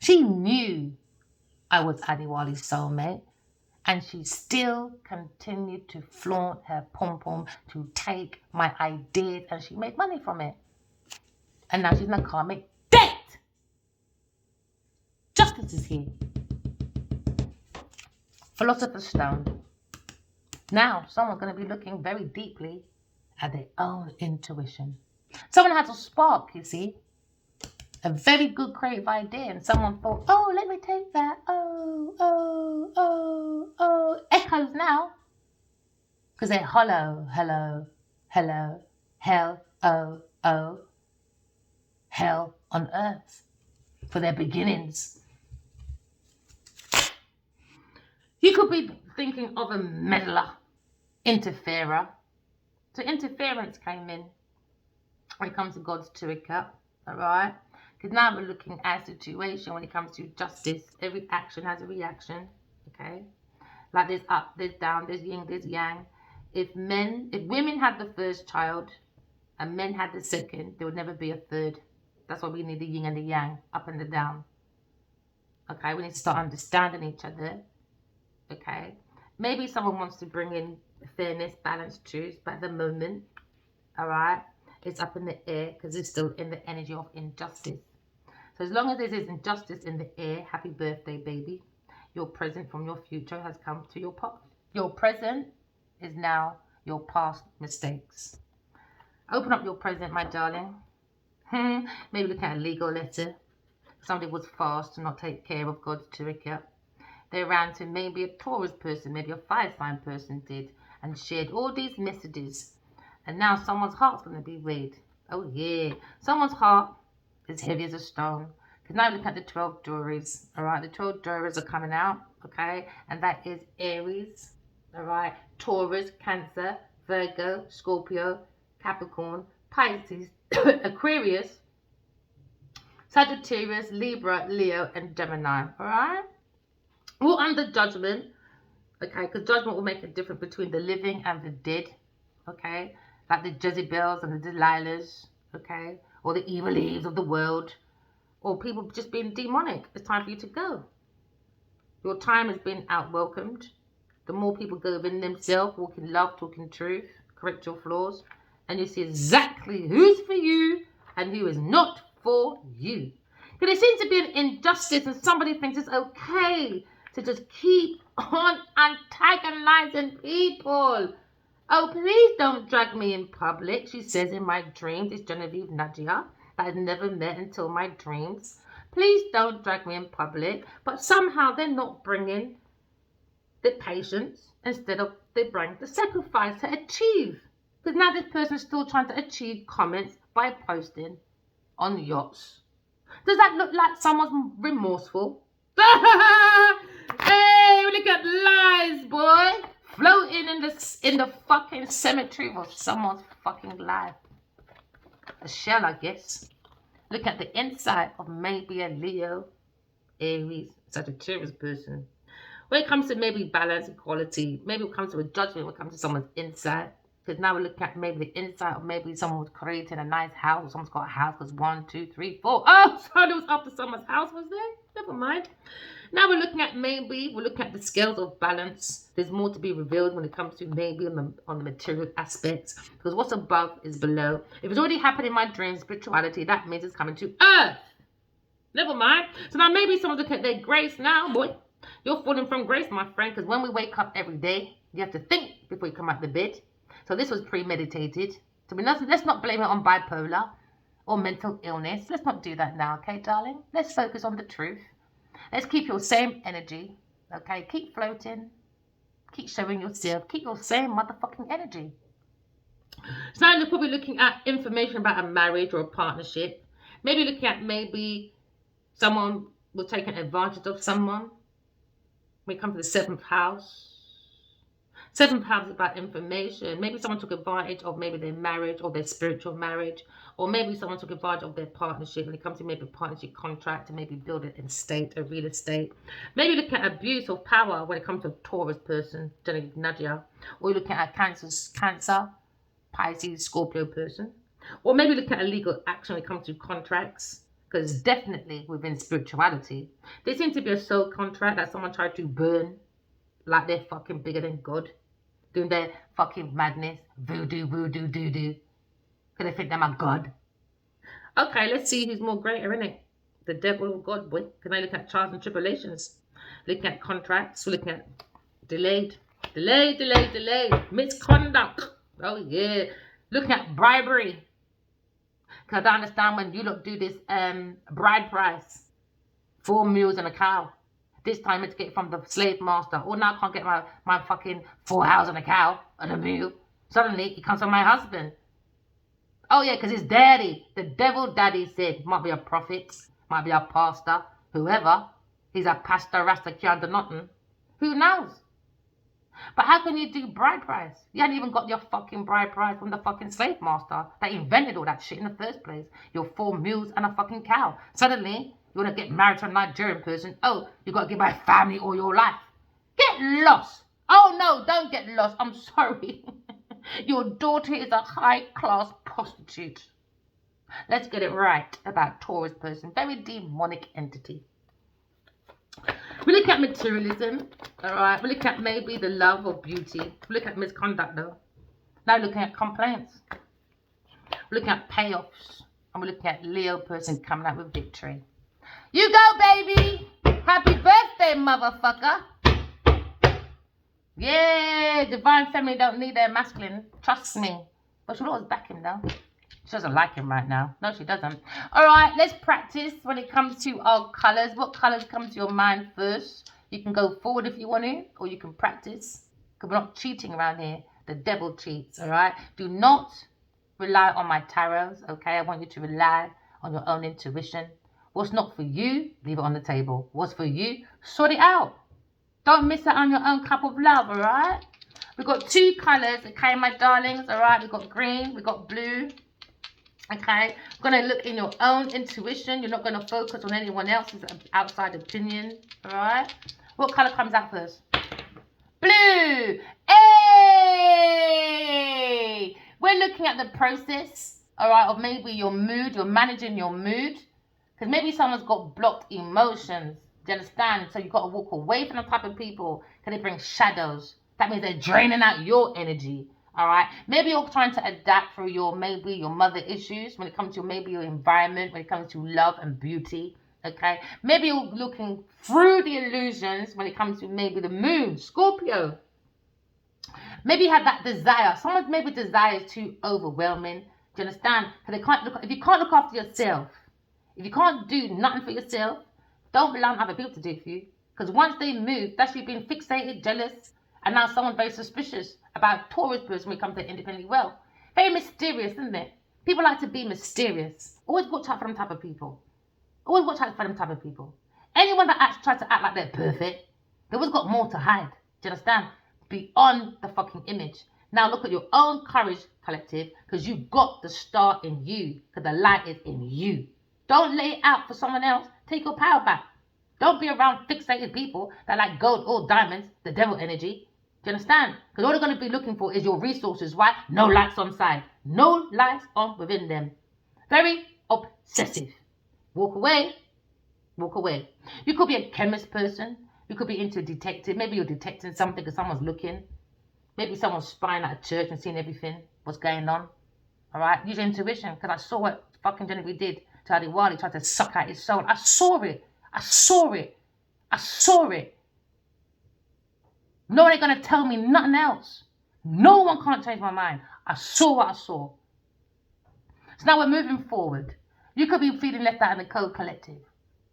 She knew I was Adiwali's soulmate, and she still continued to flaunt her pom-pom to take my ideas, and she made money from it. And now she's in a karmic debt. Justice is here. Philosopher's Stone. Now someone's going to be looking very deeply at their own intuition. Someone has a spark, you see. A very good creative idea, and someone thought, oh, let me take that. Oh. Echoes now. Because they're hollow, hello, hell, hell on earth for their beginnings. You could be thinking of a meddler, interferer. So interference came in when it comes to God's Turika, all right? Because now we're looking at a situation when it comes to justice. Every action has a reaction, okay? Like there's up, there's down, there's yin, there's yang. If women had the first child and men had the second, there would never be a third. That's why we need the yin and the yang, up and the down. Okay, we need to start understanding each other. Okay, maybe someone wants to bring in fairness, balance, truth, but at the moment, all right, it's up in the air because it's still in the energy of injustice. So as long as there's injustice in the air, happy birthday, baby. Your present from your future has come to your past. Your present is now your past mistakes. Open up your present, my darling. Maybe look at a legal letter. Somebody was fast to not take care of God's Turika. They ran to maybe a Taurus person, maybe a fire sign person did, and shared all these messages. And now someone's heart's going to be weighed. Oh yeah, someone's heart is heavy as a stone. Because now look at the 12 juries. All right, the 12 juries are coming out. Okay, and that is Aries. All right, Taurus, Cancer, Virgo, Scorpio, Capricorn, Pisces, Aquarius, Sagittarius, Libra, Leo, and Gemini. All right. All under judgment, okay, because judgment will make a difference between the living and the dead, okay, like the Jezebels and the Delilahs, okay, or the evil Eves of the world, or people just being demonic. It's time for you to go. Your time has been out-welcomed. The more people go within themselves, walking love, talking truth, correct your flaws, and you see exactly who's for you and who is not for you. Because there seems to be an injustice and somebody thinks it's okay to just keep on antagonizing people. Oh, please don't drag me in public, she says in my dreams. It's Genevieve Nadia that I've never met until my dreams. Please don't drag me in public. But somehow they're not bringing the patience. Instead of they bring the sacrifice to achieve. Because now this person is still trying to achieve comments by posting on yachts. Does that look like someone's remorseful? Hey, look at lies, boy. Floating in the fucking cemetery of someone's fucking life. A shell, I guess. Look at the inside of maybe a Leo, Aries, Sagittarius person. When it comes to maybe balance, equality, maybe it comes to a judgment when it comes to someone's inside. Because now we're looking at maybe the inside, or maybe someone was creating a nice house, or someone's got a house because 1, 2, 3, 4. Oh, so it was after someone's house, was there? Never mind. Now we're looking at the scales of balance. There's more to be revealed when it comes to maybe on the material aspects. Because what's above is below. If it's already happened in my dream spirituality, that means it's coming to earth. Never mind. So now maybe someone's looking at their grace now, boy. You're falling from grace, my friend, because when we wake up every day, you have to think before you come out of the bed. So this was premeditated. So let's not blame it on bipolar or mental illness. Let's not do that now, okay, darling? Let's focus on the truth. Let's keep your same energy, okay? Keep floating. Keep showing yourself. Keep your same motherfucking energy. So now we're looking at information about a marriage or a partnership. Maybe looking at someone was taking advantage of someone. When it comes to the 7th house. 7th house is about information. Maybe someone took advantage of maybe their marriage or their spiritual marriage. Or maybe someone took advantage of their partnership when it comes to maybe a partnership contract to maybe build an estate, a real estate. Maybe looking at abuse of power when it comes to a Taurus person, generally Nadia. Or you're looking at a Cancer, Pisces, Scorpio person. Or maybe looking at a legal action when it comes to contracts. Because definitely within spirituality, there seems to be a soul contract that someone tried to burn like they're fucking bigger than God. Doing their fucking madness. Voodoo, voodoo, doo-doo. Because they think they're my God. Okay, let's see who's more greater, innit? The devil or God, boy. Can I look at trials and tribulations? Looking at contracts. We're looking at delayed. Misconduct. Oh, yeah. Looking at bribery. Because I understand when you look do this bride price, 4 mules and a cow. This time it's get from the slave master. Oh, now I can't get my fucking 4 cows and a cow and a mule. Suddenly it comes from my husband. Oh yeah, because his daddy, the devil daddy said, might be a prophet, might be a pastor, whoever. He's a pastor, Rasta, Kianda, nothing. Who knows? But how can you do bride price? You hadn't even got your fucking bride price from the fucking slave master that invented all that shit in the first place. Your 4 mules and a fucking cow. Suddenly, you want to get married to a Nigerian person. Oh, you got to give my family all your life. Get lost. Oh no, don't get lost. I'm sorry. Your daughter is a high-class prostitute. Let's get it right about Taurus person. Very demonic entity. We look at materialism, all right. We look at maybe the love or beauty. We look at misconduct, though. Now looking at complaints. We're looking at payoffs. And we're looking at Leo person coming out with victory. You go, baby. Happy birthday, motherfucker. Yeah, divine feminine don't need their masculine. Trust me. But she'll always back him, though. She doesn't like him right now. No, she doesn't. All right, let's practice when it comes to our colours. What colours come to your mind first? You can go forward if you want to, or you can practice. Because we're not cheating around here. The devil cheats, all right? Do not rely on my tarots, okay? I want you to rely on your own intuition. What's not for you, leave it on the table. What's for you, sort it out. Don't miss out on your own cup of love, all right? We've got 2 colours, okay, my darlings, all right? We've got green, we've got blue. Okay, you're going to look in your own intuition. You're not going to focus on anyone else's outside opinion. All right. What color comes out first? Blue. Hey! We're looking at the process, all right, of maybe your mood. You're managing your mood. Because maybe someone's got blocked emotions. Do you understand? So you've got to walk away from the type of people because they bring shadows. That means they're draining out your energy. All right, maybe you're trying to adapt through your mother issues when it comes to maybe your environment, when it comes to love and beauty. Okay, maybe you're looking through the illusions when it comes to maybe the moon, Scorpio. Maybe you have that desire. Someone's maybe desire is too overwhelming. Do you understand? Because they can't look. If you can't look after yourself, if you can't do nothing for yourself, don't rely on other people to do it for you. Because once they move, that's you being fixated, jealous, and now someone's very suspicious about Taurus person when it comes to independently wealth. Very mysterious, isn't it? People like to be mysterious. Always watch out for them type of people. Always watch out for them type of people. Anyone that tries to act like they're perfect, they always got more to hide. Do you understand? Beyond the fucking image. Now look at your own courage, collective, because you got the star in you, because the light is in you. Don't lay it out for someone else. Take your power back. Don't be around fixated people that like gold or diamonds, the devil energy. Do you understand? Because all they're going to be looking for is your resources. Why? No lights on side. No lights on within them. Very obsessive. Walk away. Walk away. You could be a chemist person. You could be into a detective. Maybe you're detecting something because someone's looking. Maybe someone's spying at a church and seeing everything. What's going on. All right? Use your intuition. Because I saw what fucking Genevieve did to Adiwali. Tried to suck out his soul. I saw it. I saw it. I saw it. No one ain't going to tell me nothing else. No one can't change my mind. I saw what I saw. So now we're moving forward. You could be feeling left out in the code collective.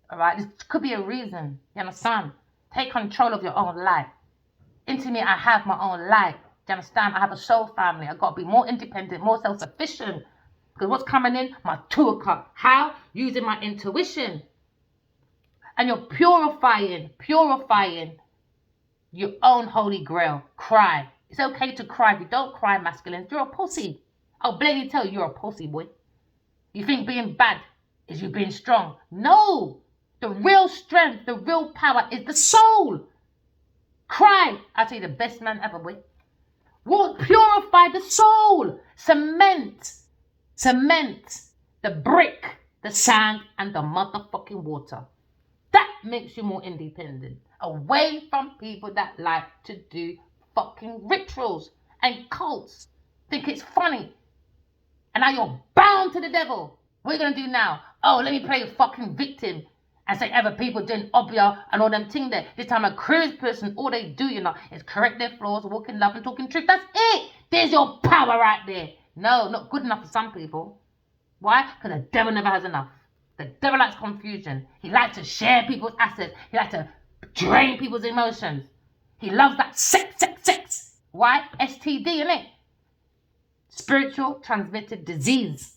All right? This could be a reason. You understand? Take control of your own life. Into me, I have my own life. Do you understand? I have a soul family. I've got to be more independent, more self-sufficient. Because what's coming in? My 2 o'clock. How? Using my intuition. And you're purifying your own holy grail. Cry. It's okay to cry. If you don't cry, masculine, you're a pussy. I'll blatantly tell you, you're a pussy, boy. You think being bad is you being strong. No. The real strength, the real power is the soul. Cry. I'll tell you, the best man ever, boy. Purify the soul. Cement the brick, the sand, and the motherfucking water. That makes you more independent. Away from people that like to do fucking rituals and cults. Think it's funny. And now you're bound to the devil. What are you going to do now? Oh, let me play a fucking victim. And say other people doing obia and all them thing there. This time a curious person, all they do, is correct their flaws, walk in love and talking truth. That's it. There's your power right there. No, not good enough for some people. Why? Because the devil never has enough. The devil likes confusion. He likes to share people's assets. He likes to drain people's emotions. He loves that sex. Why? STD, innit? Spiritual transmitted disease.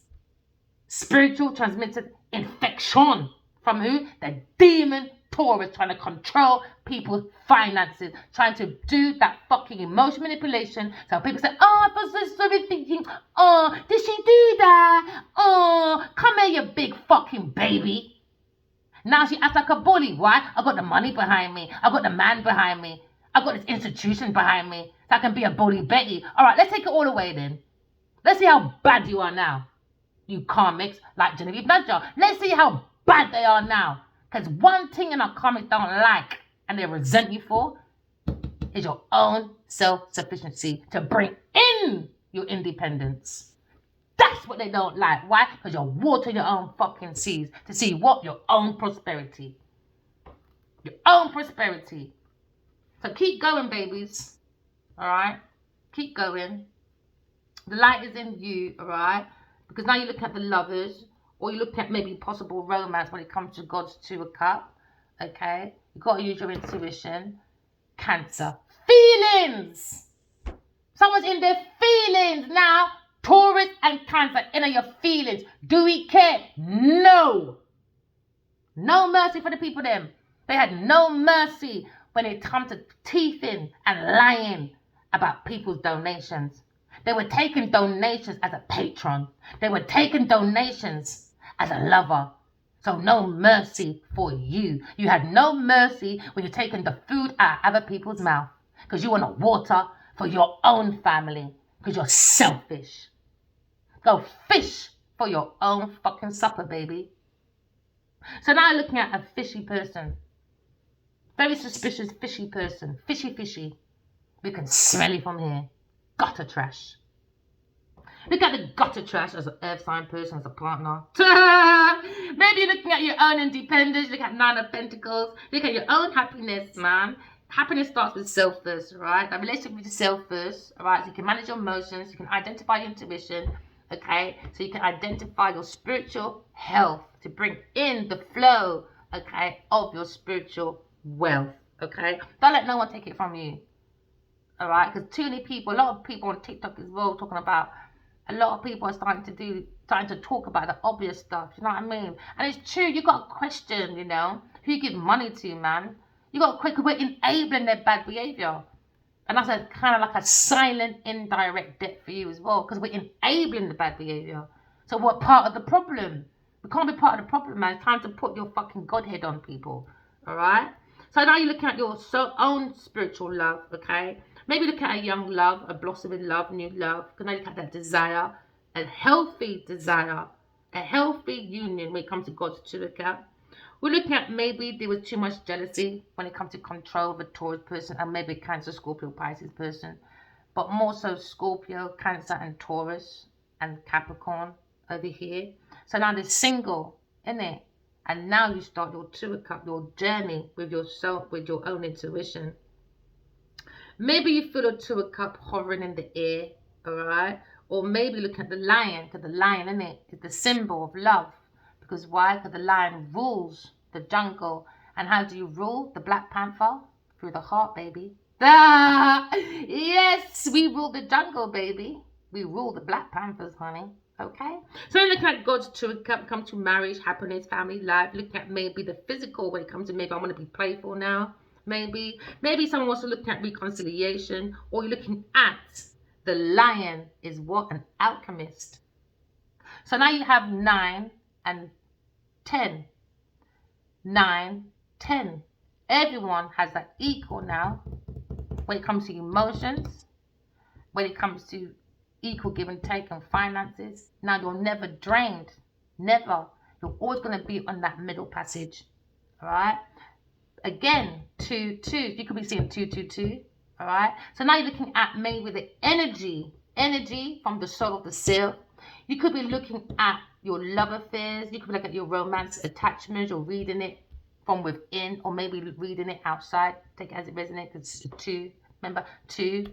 Spiritual transmitted infection. From who? The demon Taurus trying to control people's finances. Trying to do that fucking emotion manipulation. So people say, oh, I was so thinking, oh, did she do that? Oh, come here, you big fucking baby. Now she acts like a bully. Why? I've got the money behind me. I've got the man behind me. I've got this institution behind me. So I can be a bully Betty. All right, let's take it all away then. Let's see how bad you are now. You karmics like Genevieve Badger. Let's see how bad they are now. Because one thing in our karmics don't like and they resent you for is your own self-sufficiency to bring in your independence. That's what they don't like. Why? Because you're watering your own fucking seas to see what? Your own prosperity. Your own prosperity. So keep going, babies. Alright? Keep going. The light is in you, alright? Because now you're looking at the lovers, or you're looking at maybe possible romance when it comes to God's 2 of Cups. Okay? You've got to use your intuition. Cancer. Feelings! Someone's in their feelings now. Taurus and Cancer, in your feelings. Do we care? No. No mercy for the people them. They had no mercy when it comes to teething and lying about people's donations. They were taking donations as a patron. They were taking donations as a lover. So no mercy for you. You had no mercy when you're taking the food out of other people's mouth. Because you want to water for your own family. Because you're selfish. Go fish for your own fucking supper, baby. So now you're looking at a fishy person. Very suspicious fishy person. Fishy. We can smell it from here. Gutter trash. Look at the gutter trash as an earth sign person, as a partner. Maybe you're looking at your own independence. Look at 9 of Pentacles. Look at your own happiness, man. Happiness starts with self first, right? That relationship with yourself first, all right? So you can manage your emotions. You can identify your intuition, okay? So you can identify your spiritual health to bring in the flow, okay, of your spiritual wealth, okay? Don't let no one take it from you. All right, because too many people, a lot of people on TikTok as well, talking about, a lot of people are starting to talk about the obvious stuff, you know what I mean? And it's true, you got to question, who you give money to, man. You got to question, we're enabling their bad behavior. And that's a kind of like a silent, indirect debt for you as well, because we're enabling the bad behavior. So we're part of the problem. We can't be part of the problem, man. It's time to put your fucking Godhead on people, all right? So now you're looking at your own spiritual love, okay? Maybe look at a young love, a blossoming love, new love. Can I look at that desire, a healthy desire, a healthy union when it comes to God's to look at. We're looking at maybe there was too much jealousy when it comes to control of a Taurus person and maybe Cancer, Scorpio, Pisces person. But more so Scorpio, Cancer and Taurus and Capricorn over here. So now they're single, innit? And now you start your Two of Cups, your journey with yourself, with your own intuition. Maybe you feel a Two of Cups hovering in the air, alright? Or maybe look at the lion, because the lion, innit, is the symbol of love. Because why? Because the lion rules the jungle. And how do you rule the Black Panther? Through the heart, baby. Ah, yes, we rule the jungle, baby. We rule the Black Panthers, honey. Okay? So you're looking at God's Two of Cups, come to marriage, happiness, family life. Looking at maybe the physical when it comes to maybe I want to be playful now. Maybe someone wants to look at reconciliation. Or you're looking at the lion is what? An alchemist. So now you have 9 and 10. 9, 10. Everyone has that equal now when it comes to emotions, when it comes to equal give and take and finances. Now you're never drained. Never. You're always going to be on that middle passage. Alright? Again, 2, 2. You could be seeing 2, 2, 2. Alright? So now you're looking at maybe the energy from the soul of the self. You could be looking at your love affairs. You could be looking at your romance attachments. You're reading it from within, or maybe reading it outside. Take it as it resonates. It's 2. Remember, 2,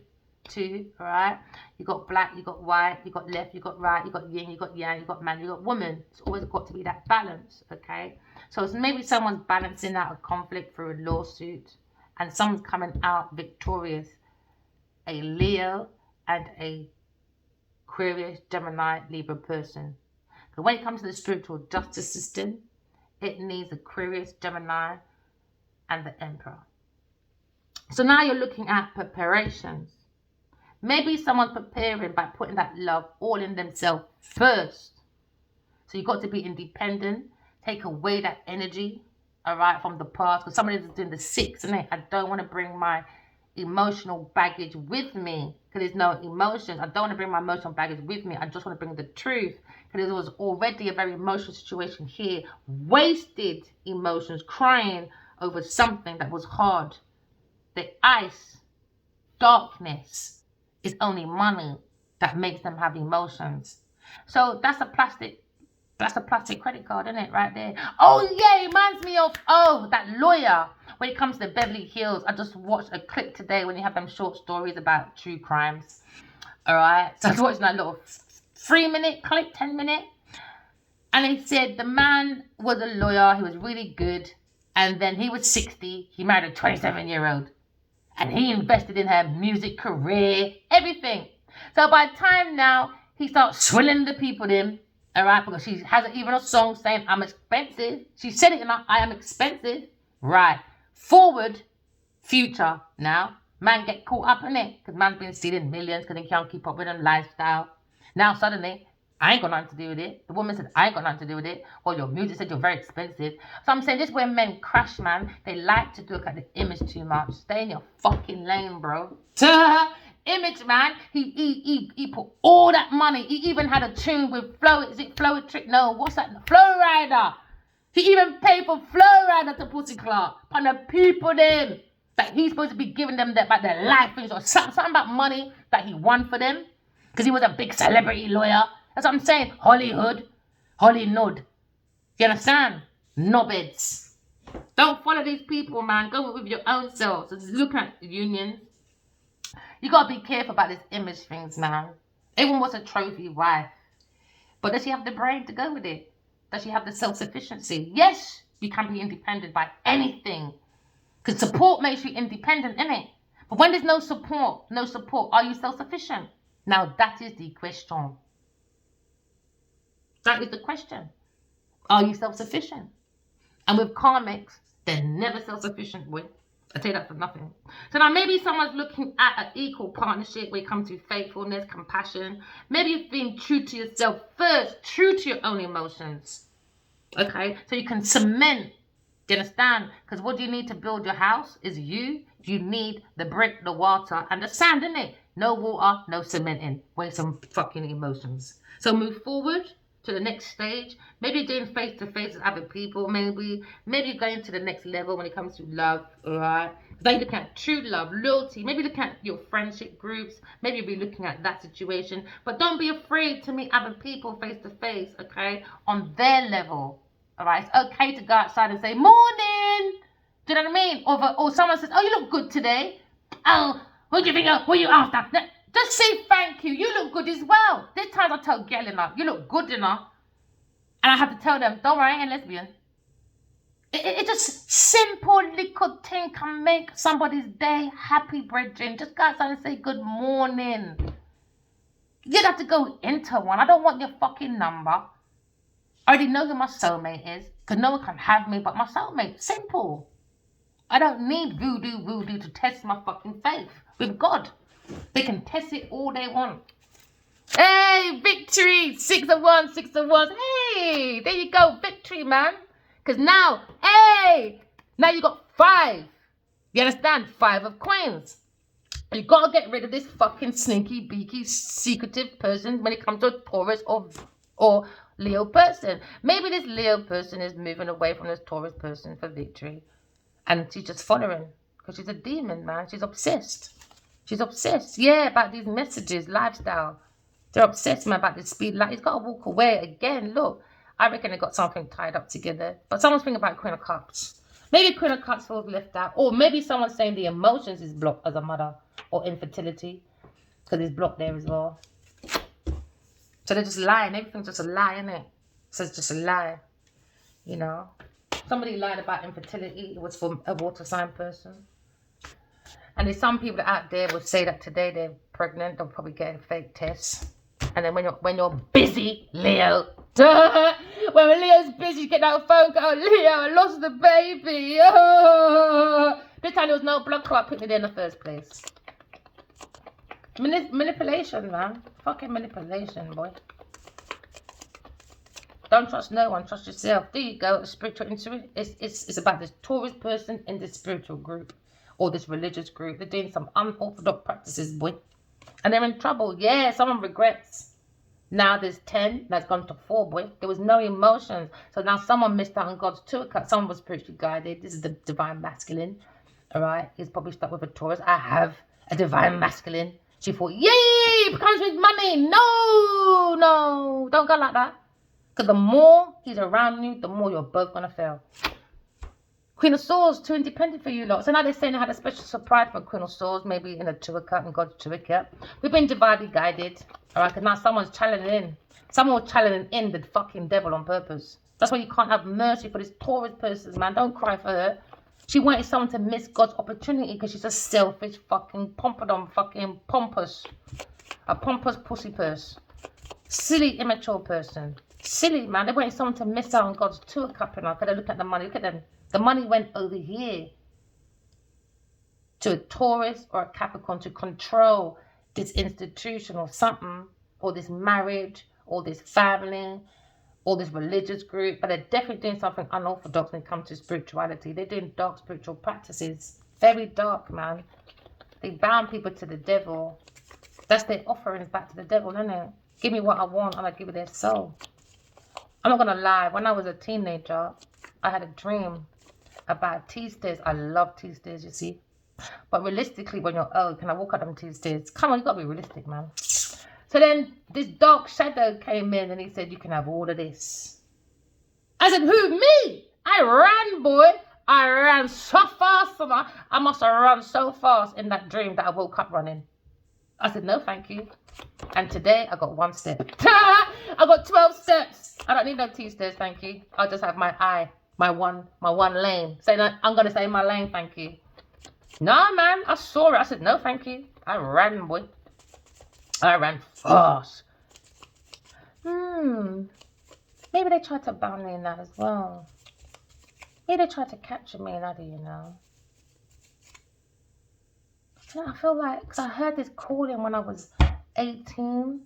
2. All right. You got black. You got white. You got left. You got right. You got yin. You got yang. You got man. You got woman. It's always got to be that balance. Okay. So it's maybe someone's balancing out a conflict through a lawsuit, and someone's coming out victorious. A Leo and a Aquarius, Gemini, Libra person. But when it comes to the spiritual justice system, it needs Aquarius, Gemini, and the Emperor. So now you're looking at preparations. Maybe someone's preparing by putting that love all in themselves first. So you've got to be independent. Take away that energy, all right, from the past. Because somebody is doing the 6, and I don't want to bring my emotional baggage with me. Because there's no emotions. I don't want to bring my emotional baggage with me. I just want to bring the truth. Because there was already a very emotional situation here. Wasted emotions, crying over something that was hard. The ice, darkness, is only money that makes them have emotions. So that's a plastic credit card, isn't it, right there? Oh yeah, it reminds me of that lawyer. When it comes to Beverly Hills, I just watched a clip today when you have them short stories about true crimes. All right, so I was watching that little 3-minute clip, 10-minute, and they said the man was a lawyer. He was really good, and then he was 60. He married a 27-year-old, and he invested in her music career, everything. So by the time now he starts swilling the people in, all right, because she hasn't even a song saying I'm expensive. She said it enough. I am expensive. Right. Forward, future. Now, man get caught up in it because man's been stealing millions because he can't keep up with them lifestyle. Now suddenly, I ain't got nothing to do with it. The woman said, I ain't got nothing to do with it. Or your music said you're very expensive. So I'm saying this is where men crash, man. They like to look at the image too much. Stay in your fucking lane, bro. Image, man. He put all that money. He even had a tune with Flow. Is it Flow Trick? No, what's that? Flow Rider. He even paid for Flow Rider to Pussy Clark. And the people then that he's supposed to be giving them their life things or something about money that he won for them. Because he was a big celebrity lawyer. That's what I'm saying. Hollywood. You understand? Knobheads. Don't follow these people, man. Go with your own self. So just look at unions. You got to be careful about these image things, man. Everyone wants a trophy wife. But does she have the brain to go with it? Does she have the self-sufficiency? Yes, you can be independent by anything. Because support makes you independent, innit? But when there's no support, are you self-sufficient? Now, that is the question. That is the question. Are you self-sufficient? And with karmics, they're never self-sufficient with. I tell you that for nothing. So now maybe someone's looking at an equal partnership when it comes to faithfulness, compassion. Maybe you've been true to yourself first, true to your own emotions. Okay? So you can cement. Do you understand? Because what do you need to build your house is you. You need the brick, the water, and the sand, innit? No water, no cementing. Waste some fucking emotions. So move forward to the next stage. Maybe doing face to face with other people. Maybe going to the next level when it comes to love. All right. Now you're looking at true love, loyalty. Maybe looking at your friendship groups. Maybe you'll be looking at that situation. But don't be afraid to meet other people face to face. Okay, on their level. All right. It's okay to go outside and say morning. Do you know what I mean? Or someone says, oh, you look good today. Oh, what do you think? What are you after? Just say thank you. You look good as well. There's times I tell girl enough, you look good enough. And I have to tell them, don't worry, I ain't lesbian. It's just simple little thing can make somebody's day happy, brethren. Just go outside and say good morning. You don't have to go into one. I don't want your fucking number. I already know who my soulmate is. Because no one can have me but my soulmate. Simple. I don't need voodoo to test my fucking faith with God. They can test it all they want. Hey, victory! 6 of wands, 6 of wands. Hey, there you go, victory, man. Because now, hey, now you got 5. You understand? 5 of coins. You got to get rid of this fucking sneaky, beaky, secretive person when it comes to a Taurus or Leo person. Maybe this Leo person is moving away from this Taurus person for victory. And she's just following because she's a demon, man. She's obsessed. She's obsessed, yeah, about these messages, lifestyle. They're obsessed, man, about this speed. Like, he's got to walk away again. Look, I reckon they got something tied up together. But someone's thinking about Queen of Cups. Maybe Queen of Cups feels left out. Or maybe someone's saying the emotions is blocked as a mother. Or infertility. Because it's blocked there as well. So they're just lying. Everything's just a lie, isn't it? So it's just a lie. You know? Somebody lied about infertility. It was for a water sign person. And there's some people out there will say that today they're pregnant. They'll probably get a fake test. And then when you're busy, Leo. When Leo's busy, you get that phone call. Leo, I lost the baby. This time there was no blood clot putting it in the first place. Manipulation, man. Fucking manipulation, boy. Don't trust no one, trust yourself. There you go, the spiritual intuition. It's about this Taurus person in this spiritual group or this religious group. They're doing some unorthodox practices, boy. And they're in trouble. Yeah, someone regrets. Now there's 10, that's gone to 4, boy. There was no emotions. So now someone missed out on God's toolkit. Someone was spiritually guided. This is the divine masculine. All right, he's probably stuck with a Taurus. I have a divine masculine. She thought, yay, it comes with money. No, don't go like that. Because the more he's around you, the more you're both going to fail. Queen of Swords, too independent for you lot. So now they're saying they had a special surprise for Queen of Swords, maybe in a toolkit and God's toolkit. We've been divinely guided. All right, because now someone's channeling in. Someone was channeling in the fucking devil on purpose. That's why you can't have mercy for this Taurus person, man. Don't cry for her. She wanted someone to miss God's opportunity because she's a selfish fucking pompadom fucking pompous. A pompous pussy purse. Silly, immature person. Silly, man. They wanted someone to miss out on God's toolkit. Because they look at the money. Look at them. The money went over here to a Taurus or a Capricorn to control this institution or something, or this marriage, or this family, or this religious group. But they're definitely doing something unorthodox when it comes to spirituality. They're doing dark spiritual practices. Very dark, man. They bound people to the devil. That's their offerings back to the devil, isn't it? Give me what I want and I give you their soul. I'm not going to lie. When I was a teenager, I had a dream about T-stairs. I love T-stairs, you see. But realistically, when you're old, can I walk up them T-stairs? Come on, you got to be realistic, man. So then this dark shadow came in and he said, you can have all of this. I said, who, me? I ran, boy. I ran so fast. I must have run so fast in that dream that I woke up running. I said, no, thank you. And today, I got 1 step. I got 12 steps. I don't need no T-stairs, thank you. I'll just have my eye. My one lane. Say that I'm gonna stay in my lane, thank you. No, man, I saw it. I said no, thank you. I ran, boy. I ran fast. Maybe they tried to ban me in that as well. Maybe they tried to capture me in that, you know. You know, I feel like, because I heard this calling when I was 18.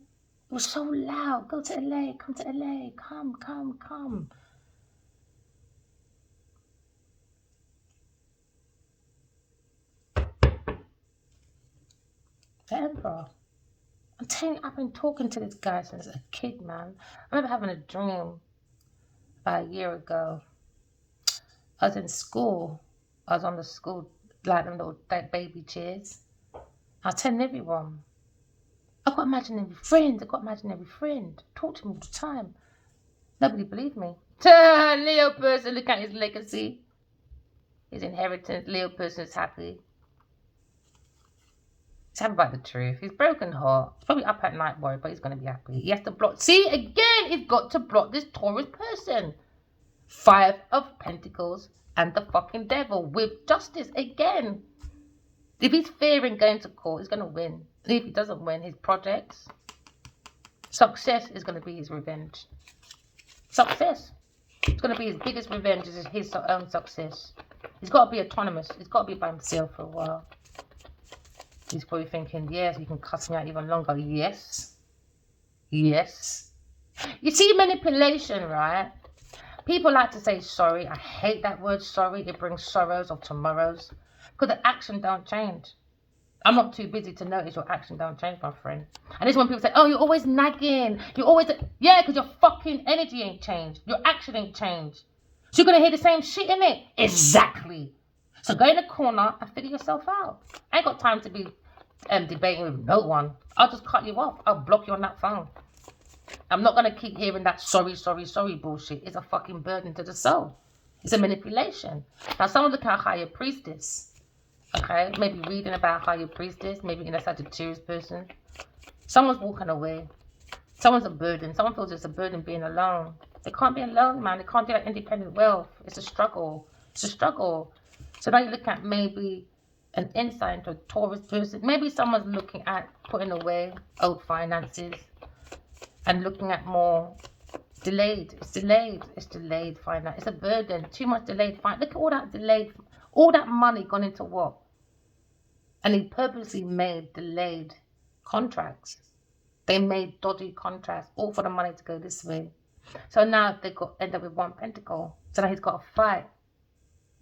It was so loud. Go to LA, come to LA, come. September. I'm telling you, I've been talking to this guy since a kid, man. I remember having a dream about a year ago. I was in school. I was on the school, like them little baby chairs. I was telling everyone, I've got imaginary friends. I've got imaginary friend. Talk to me all the time. Nobody believed me. Leo person, look at his legacy. His inheritance. Leo person's happy. He's happy about the truth. He's broken heart. He's probably up at night worried, but he's going to be happy. He has to block. See, again, he's got to block this Taurus person. 5 of Pentacles and the fucking devil with justice again. If he's fearing going to court, he's going to win. And if he doesn't win, his projects, success is going to be his revenge. Success. It's going to be his biggest revenge is his own success. He's got to be autonomous. He's got to be by himself for a while. He's probably thinking, yes, you can cuss me out even longer. Yes. Yes. You see manipulation, right? People like to say sorry. I hate that word sorry. It brings sorrows of tomorrows. Because the action don't change. I'm not too busy to notice your action don't change, my friend. And it's when people say, oh, you're always nagging. You're always... Yeah, because your fucking energy ain't changed. Your action ain't changed. So you're going to hear the same shit, innit? Exactly. So go in the corner and figure yourself out. I ain't got time to be debating with no one. I'll just cut you off. I'll block you on that phone. I'm not going to keep hearing that sorry bullshit. It's a fucking burden to the soul. It's a manipulation. Now, someone looking at higher priestess. Okay, maybe reading about higher priestess, maybe in a Sagittarius person. Someone's walking away. Someone's a burden. Someone feels it's a burden being alone. They can't be alone, man. They can't do that independent wealth. It's a struggle. It's a struggle. So now you look at maybe an insight into a Taurus person. Maybe someone's looking at putting away old finances and looking at more delayed. It's delayed. It's delayed finance. It's a burden. Too much delayed finance. Look at all that delayed. All that money gone into what? And he purposely made delayed contracts. They made dodgy contracts, all for the money to go this way. So now they end up with 1 pentacle. So now he's got to fight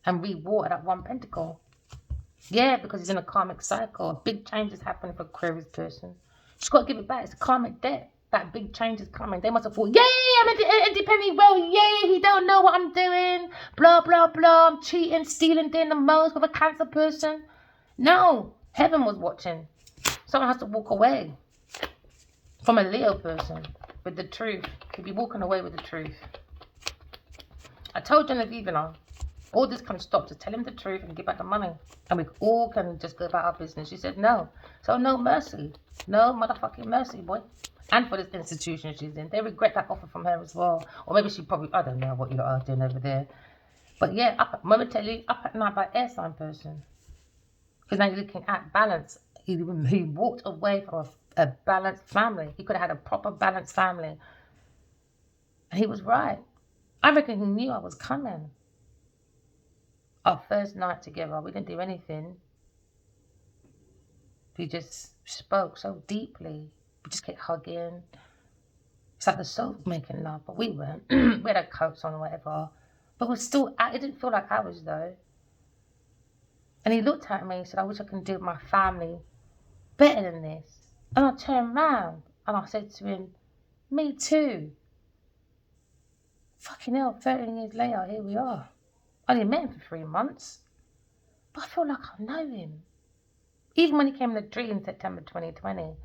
and rewater that 1 pentacle. Yeah, because he's in a karmic cycle. Big changes happen for Aquarius person. She's got to give it back. It's a karmic debt. That big change is coming. They must have thought, yay, I'm independent. Well, yay, he don't know what I'm doing. Blah, blah, blah. I'm cheating, stealing, doing the most with a Cancer person. No, heaven was watching. Someone has to walk away from a Leo person with the truth. He'll be walking away with the truth. I told Genevieve, all this can stop. Just tell him the truth and give back the money. And we all can just go about our business. She said no. So no mercy. No motherfucking mercy, boy. And for this institution she's in. They regret that offer from her as well. Or maybe she probably, I don't know what you lot are doing over there. But yeah, momentarily, up at night by air sign person. Because now you're looking at balance. He walked away from a balanced family. He could have had a proper balanced family. And he was right. I reckon he knew I was coming. Our first night together, we didn't do anything. We just spoke so deeply. We just kept hugging. It's like the soul making love, but we weren't. We had our coats on or whatever. But we're still, it didn't feel like ours though. And he looked at me and said, I wish I could do with my family better than this. And I turned around and I said to him, me too. Fucking hell, 13 years later, here we are. I only met him for 3 months. But I feel like I know him. Even when he came in the dream September 2020.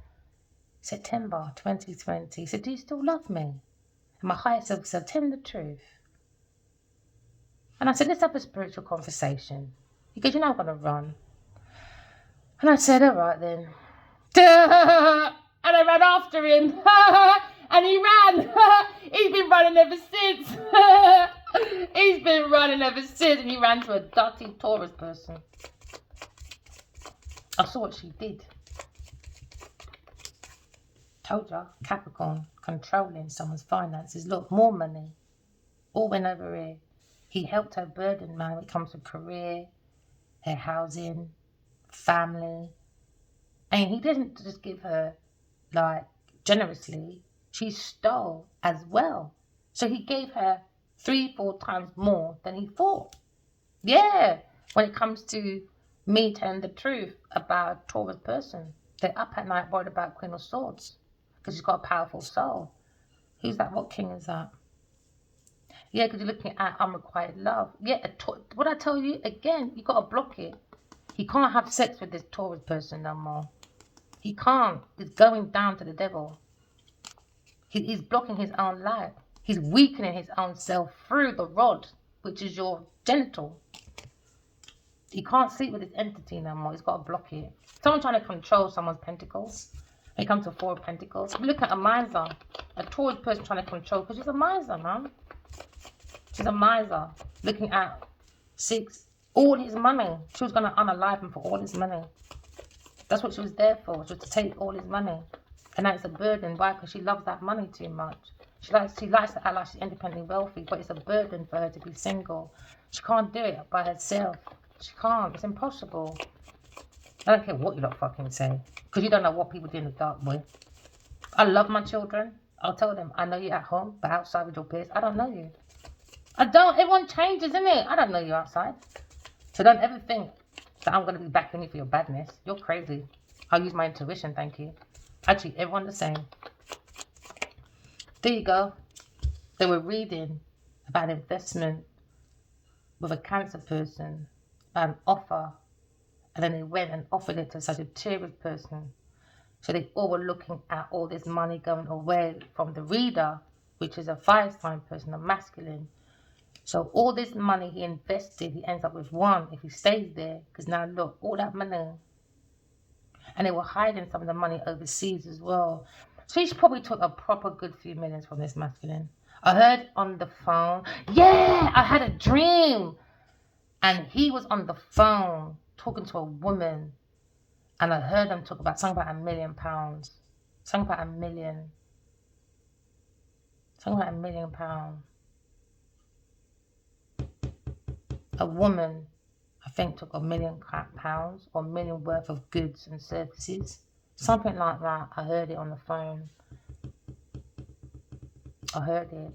September 2020. He said, do you still love me? And my higher self said, tell him the truth. And I said, let's have a spiritual conversation. He goes, I'm going to run. And I said, all right then. And I ran after him. And he ran. He's been running ever since. He's been running ever since. And he ran to a dirty Taurus person. I saw what she did. Told ya, Capricorn, controlling someone's finances. Look, more money. All went over here. He helped her burden, man, when it comes to career, her housing, family. And he didn't just give her, like, generously. She stole as well. So he gave her 3-4 times more than he thought. Yeah, when it comes to me telling the truth about a Taurus person. They're up at night worried about Queen of Swords because she's got a powerful soul. Who's that? What king is that? Yeah, because you're looking at unrequited love. Yeah, what I tell you, again, you got to block it. He can't have sex with this Taurus person no more. He can't. It's going down to the devil. He's blocking his own life. He's weakening his own self through the rod, which is your genital. He can't sleep with this entity no more. He's got to block it. Someone trying to control someone's pentacles. They come to Four of Pentacles. We look at a miser. A Taurus person trying to control, because she's a miser, man. She's a miser. Looking at 6. All his money. She was going to unalive him for all his money. That's what she was there for. She was to take all his money. And now it's a burden. Why? Because she loves that money too much. She likes to act like she's independently wealthy, but it's a burden for her to be single. She can't do it by herself. She can't. It's impossible. I don't care what you lot fucking say. Because you don't know what people do in the dark, boy. I love my children. I'll tell them, I know you're at home, but outside with your peers, I don't know you. I don't. Everyone changes, isn't it? I don't know you outside. So don't ever think that I'm going to be backing you for your badness. You're crazy. I'll use my intuition, thank you. I treat everyone the same. There you go. They were reading about investment with a Cancer person, an offer, and then they went and offered it to such a Taurus person. So they all were looking at all this money going away from the reader, which is a fire sign person, a masculine. So all this money he invested, he ends up with 1 if he stays there. Because now look, all that money. And they were hiding some of the money overseas as well. So he probably took a proper good few millions from this masculine. I heard on the phone, yeah, I had a dream. And he was on the phone talking to a woman. And I heard them talk about something about £1 million. Something about £1 million. Something about £1 million. A woman, I think, took £1 million or £1 million worth of goods and services. Something like that. I heard it on the phone. I heard it.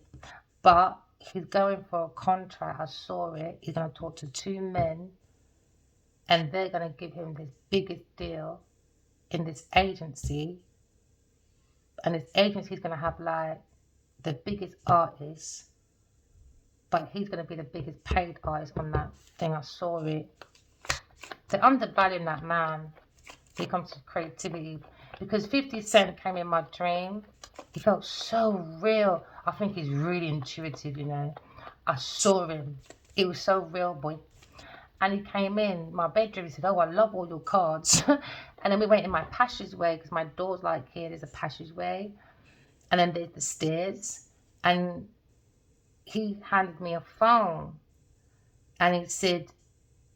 But he's going for a contract. I saw it. He's going to talk to 2 men. And they're going to give him this biggest deal in this agency. And this agency is going to have like the biggest artists. But he's going to be the biggest paid artist on that thing. I saw it. They're undervaluing that man when it comes to creativity. Because 50 Cent came in my dream. He felt so real. I think he's really intuitive, you know. I saw him. It was so real, boy. And he came in my bedroom. He said, oh, I love all your cards. And then we went in my passageway, because my door's like here. There's a passageway. And then there's the stairs. And he handed me a phone. And he said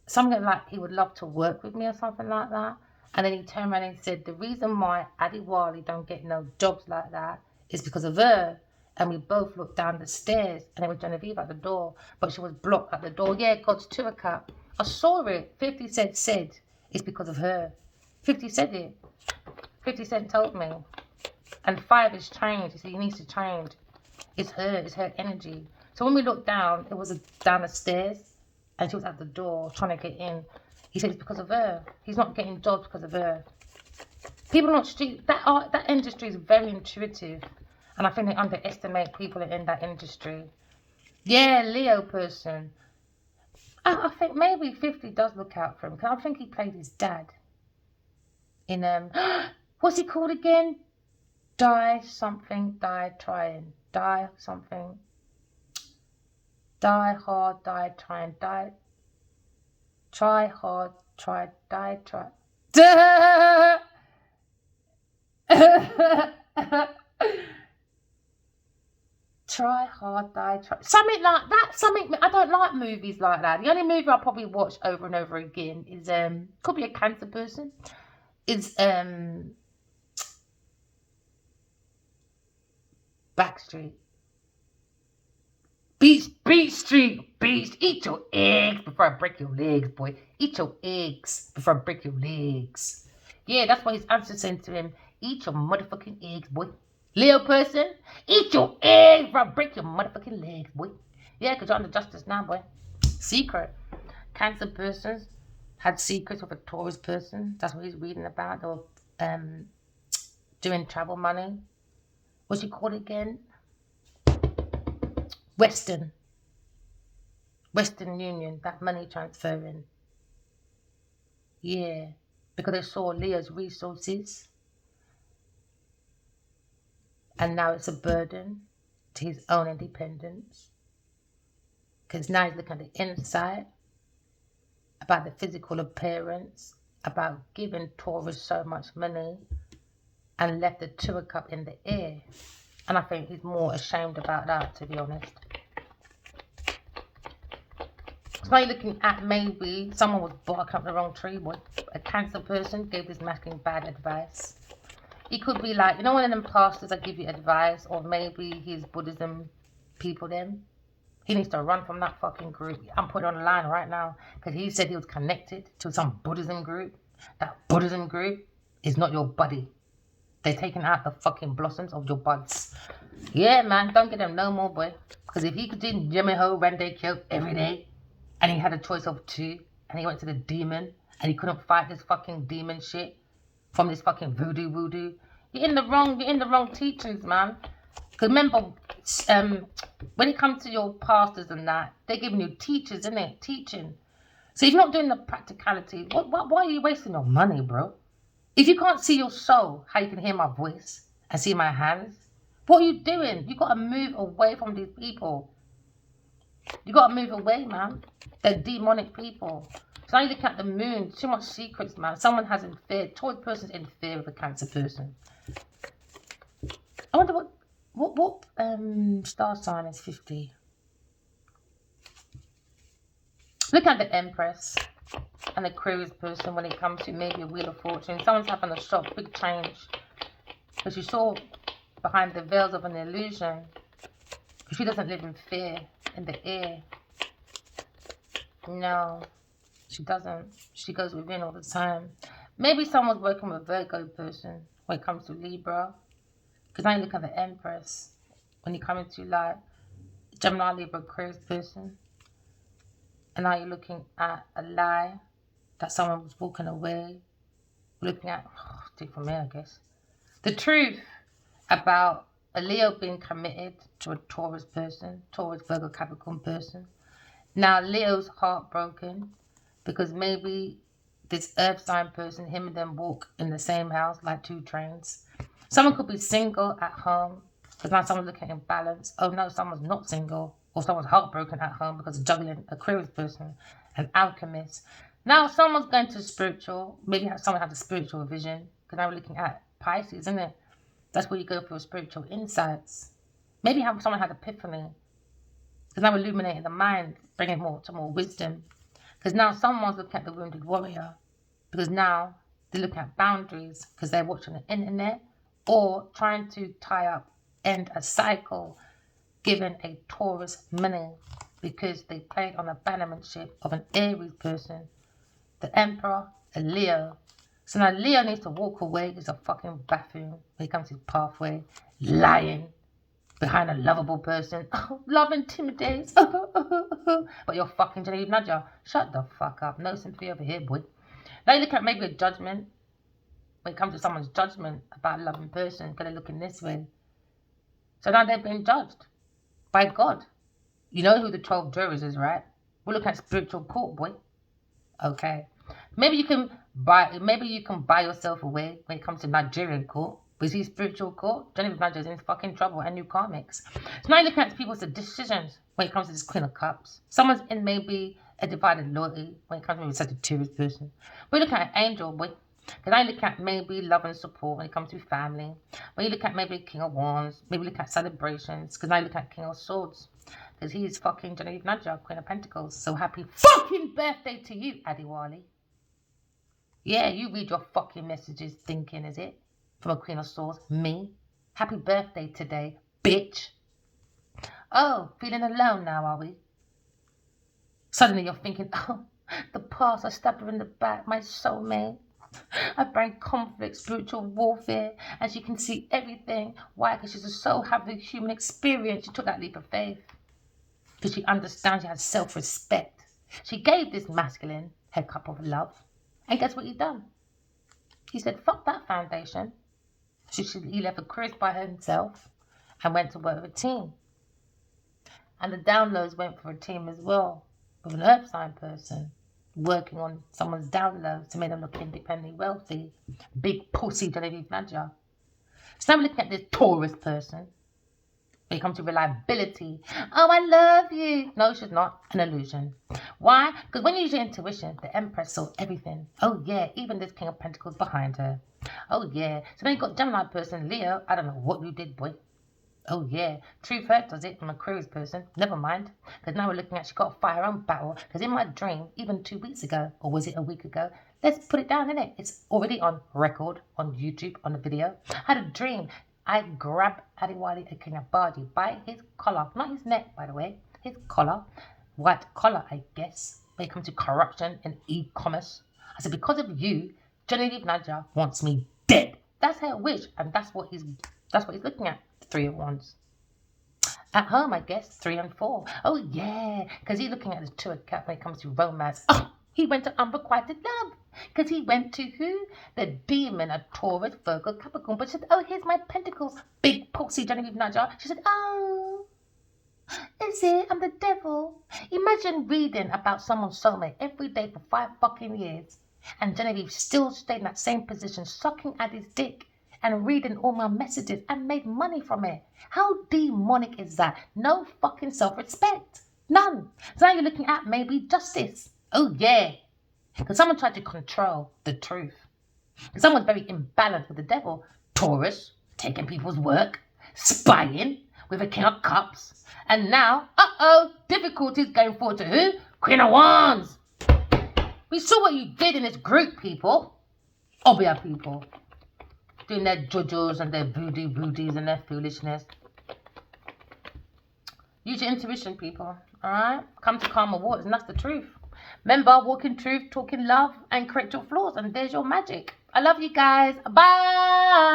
something like he would love to work with me or something like that. And then he turned around and said, the reason why Adiwali don't get no jobs like that is because of her. And we both looked down the stairs, and there was Genevieve at the door, but she was blocked at the door. Yeah, God's to a cat. I saw it. 50 Cent said it's because of her. 50 said it. 50 Cent told me. And 5 has changed. He said he needs to change. It's her energy. So when we looked down, it was down the stairs, and she was at the door trying to get in. He said it's because of her. He's not getting jobs because of her. People not street. That industry is very intuitive, and I think they underestimate people in that industry. Yeah, Leo person. I think maybe 50 does look out for him, because I think he played his dad in what's he called again? Die something, die trying, die something. Die hard, die trying, die. Try hard, try, die, try. Try hard, die, try. Something like that. Something. I don't like movies like that. The only movie I'll probably watch over and over again is could be a Cancer person. Is Backstreet. Beach Street, beach. Eat your eggs before I break your legs, boy. Eat your eggs before I break your legs. Yeah, that's what his answer sent to him. Eat your motherfucking eggs, boy. Leo person, eat your eggs before I break your motherfucking legs, boy. Yeah, because you're under justice now, boy. Secret. Cancer persons had secrets with a Taurus person. That's what he's reading about. They were doing travel money. What's it called again? Western Union, that money transferring. Yeah, because they saw Leo's resources and now it's a burden to his own independence. Because now he's looking at the inside, about the physical appearance, about giving Taurus so much money and left the Two of Cups in the air. And I think he's more ashamed about that, to be honest. So now you're looking at maybe someone was barking up the wrong tree. What, a Cancer person gave this masculine bad advice. He could be like, you know, one of them pastors that give you advice, or maybe his Buddhism people then. He needs to run from that fucking group. I'm putting on the line right now because he said he was connected to some Buddhism group. That Buddhism group is not your buddy. They're taking out the fucking blossoms of your buds. Yeah, man, don't get them no more, boy. Because if he could do Jimmy Ho Rende Kill every day, and he had a choice of two, and he went to the demon, and he couldn't fight this fucking demon shit from this fucking voodoo. You're in the wrong teachings, man. Because remember, when it comes to your pastors and that, they're giving you teachers, innit? Teaching. So if you're not doing the practicality, why are you wasting your money, bro? If you can't see your soul, how you can hear my voice and see my hands, what are you doing? You got to move away from these people. You got to move away, man. They're demonic people. So now you look at the moon, too much secrets, man. Someone has in fear. Taurus person's in fear of a Cancer person. I wonder what star sign is 50? Look at the Empress and the Aquarius person when it comes to maybe a Wheel of Fortune. Someone's having a shock, big change. Because you saw behind the veils of an illusion. Because she doesn't live in fear, in the air. No, she doesn't. She goes within all the time. Maybe someone's working with a Virgo person when it comes to Libra. Because now you look at the Empress. When you come into like Gemini, Libra, Aquarius person. And now you're looking at a lie that someone was walking away. Looking at, take from there, I guess. The truth about a Leo being committed to a Taurus person, Taurus, Virgo, Capricorn person. Now Leo's heartbroken because maybe this earth sign person, him and them walk in the same house like two trains. Someone could be single at home because now someone's looking in balance. Oh no, someone's not single, or someone's heartbroken at home because of juggling a Aquarius person, an alchemist. Now someone's going to spiritual, maybe someone had a spiritual vision because now we're looking at Pisces, isn't it? That's where you go for spiritual insights. Maybe someone had epiphany because now we're illuminating the mind, bringing more wisdom. Because now someone's looking at the wounded warrior because now they're looking at boundaries because they're watching the internet or trying to tie up, end a cycle, given a Taurus money because they played on the bannermanship of an Aries person, the Emperor, a Leo. So now Leo needs to walk away. He's a fucking buffoon when he comes to his pathway, lying behind a lovable person. Oh, love intimidates. But you're fucking Genevieve Nudger. Shut the fuck up. No sympathy over here, boy. Now you look at maybe a judgment. When it comes to someone's judgment about a loving person, because they're looking this way. So now they're being judged by God. You know who the 12 jurors is, right? We're looking at spiritual court, boy. Okay. Maybe you can buy yourself away when it comes to Nigerian court. But see, spiritual court, Genevieve Nigeria's in fucking trouble and new karmics. So now you're looking at people's decisions when it comes to this Queen of Cups. Someone's in maybe a divided loyalty when it comes to maybe such a Taurus person. We're looking at an angel, boy. Because I look at maybe love and support when it comes to family. When you look at maybe King of Wands, maybe look at celebrations. Because I look at King of Swords. Because he's fucking Genevieve Nudger, Queen of Pentacles. So happy fucking birthday to you, Adiwali. Yeah, you read your fucking messages thinking, is it? From a Queen of Swords. Me. Happy birthday today, bitch. Oh, feeling alone now, are we? Suddenly you're thinking, oh, the past, I stabbed her in the back, my soulmate. I bring conflict, spiritual warfare, and she can see everything. Why? Because she's a soul, having human experience. She took that leap of faith. Because she understands, she has self-respect. She gave this masculine her cup of love. And guess what he done? He said, fuck that foundation. He left a career by himself and went to work with a team. And the downloads went for a team as well, with an earth sign person working on someone's downloads to make them look independently wealthy. Big pussy Genevieve Nadja. So now we're looking at this Taurus person. When it comes to reliability. Oh, I love you. No, she's not. An illusion. Why? Because when you use your intuition, the Empress saw everything. Oh, yeah. Even this King of Pentacles behind her. Oh, yeah. So then you got Gemini person, Leo. I don't know what you did, boy. Oh, yeah. Truth Hurt does it from a Aquarius person. Never mind. Because now we're looking at she got to fight her own battle. Because in my dream, even 2 weeks ago, or was it a week ago? Let's put it down, innit? It's already on record, on YouTube, on the video. I had a dream. I grabbed Adiwali Akinabadi by his collar. Not his neck, by the way. His collar. White collar, I guess. When it comes to corruption and e-commerce. I said, because of you, Genevieve Nadja wants me dead. That's her wish. And that's what he's looking at. 3 of Wands. At home, I guess, 3 and 4. Oh, yeah. Because he's looking at the 2 of Cups when it comes to romance. Oh, he went to unrequited love. Because he went to who? The demon of Taurus, Virgo, Capricorn. But she said, oh, here's my pentacles. Big pussy Genevieve Nadja. She said, oh, is it? I'm the devil. Imagine reading about someone's soulmate every day for 5 fucking years. And Genevieve still stayed in that same position, sucking at his dick and reading all my messages and made money from it. How demonic is that? No fucking self-respect. None. So now you're looking at maybe justice. Oh, yeah. Because someone tried to control the truth. Someone's very imbalanced with the devil. Taurus, taking people's work, spying with a King of Cups. And now, difficulties going forward to who? Queen of Wands. We saw what you did in this group, people. Obia people. Doing their jujus and their voodies and their foolishness. Use your intuition, people. Alright? Come to calmer waters, and that's the truth. Remember, walk in truth, talk in love, and correct your flaws. And there's your magic. I love you guys. Bye.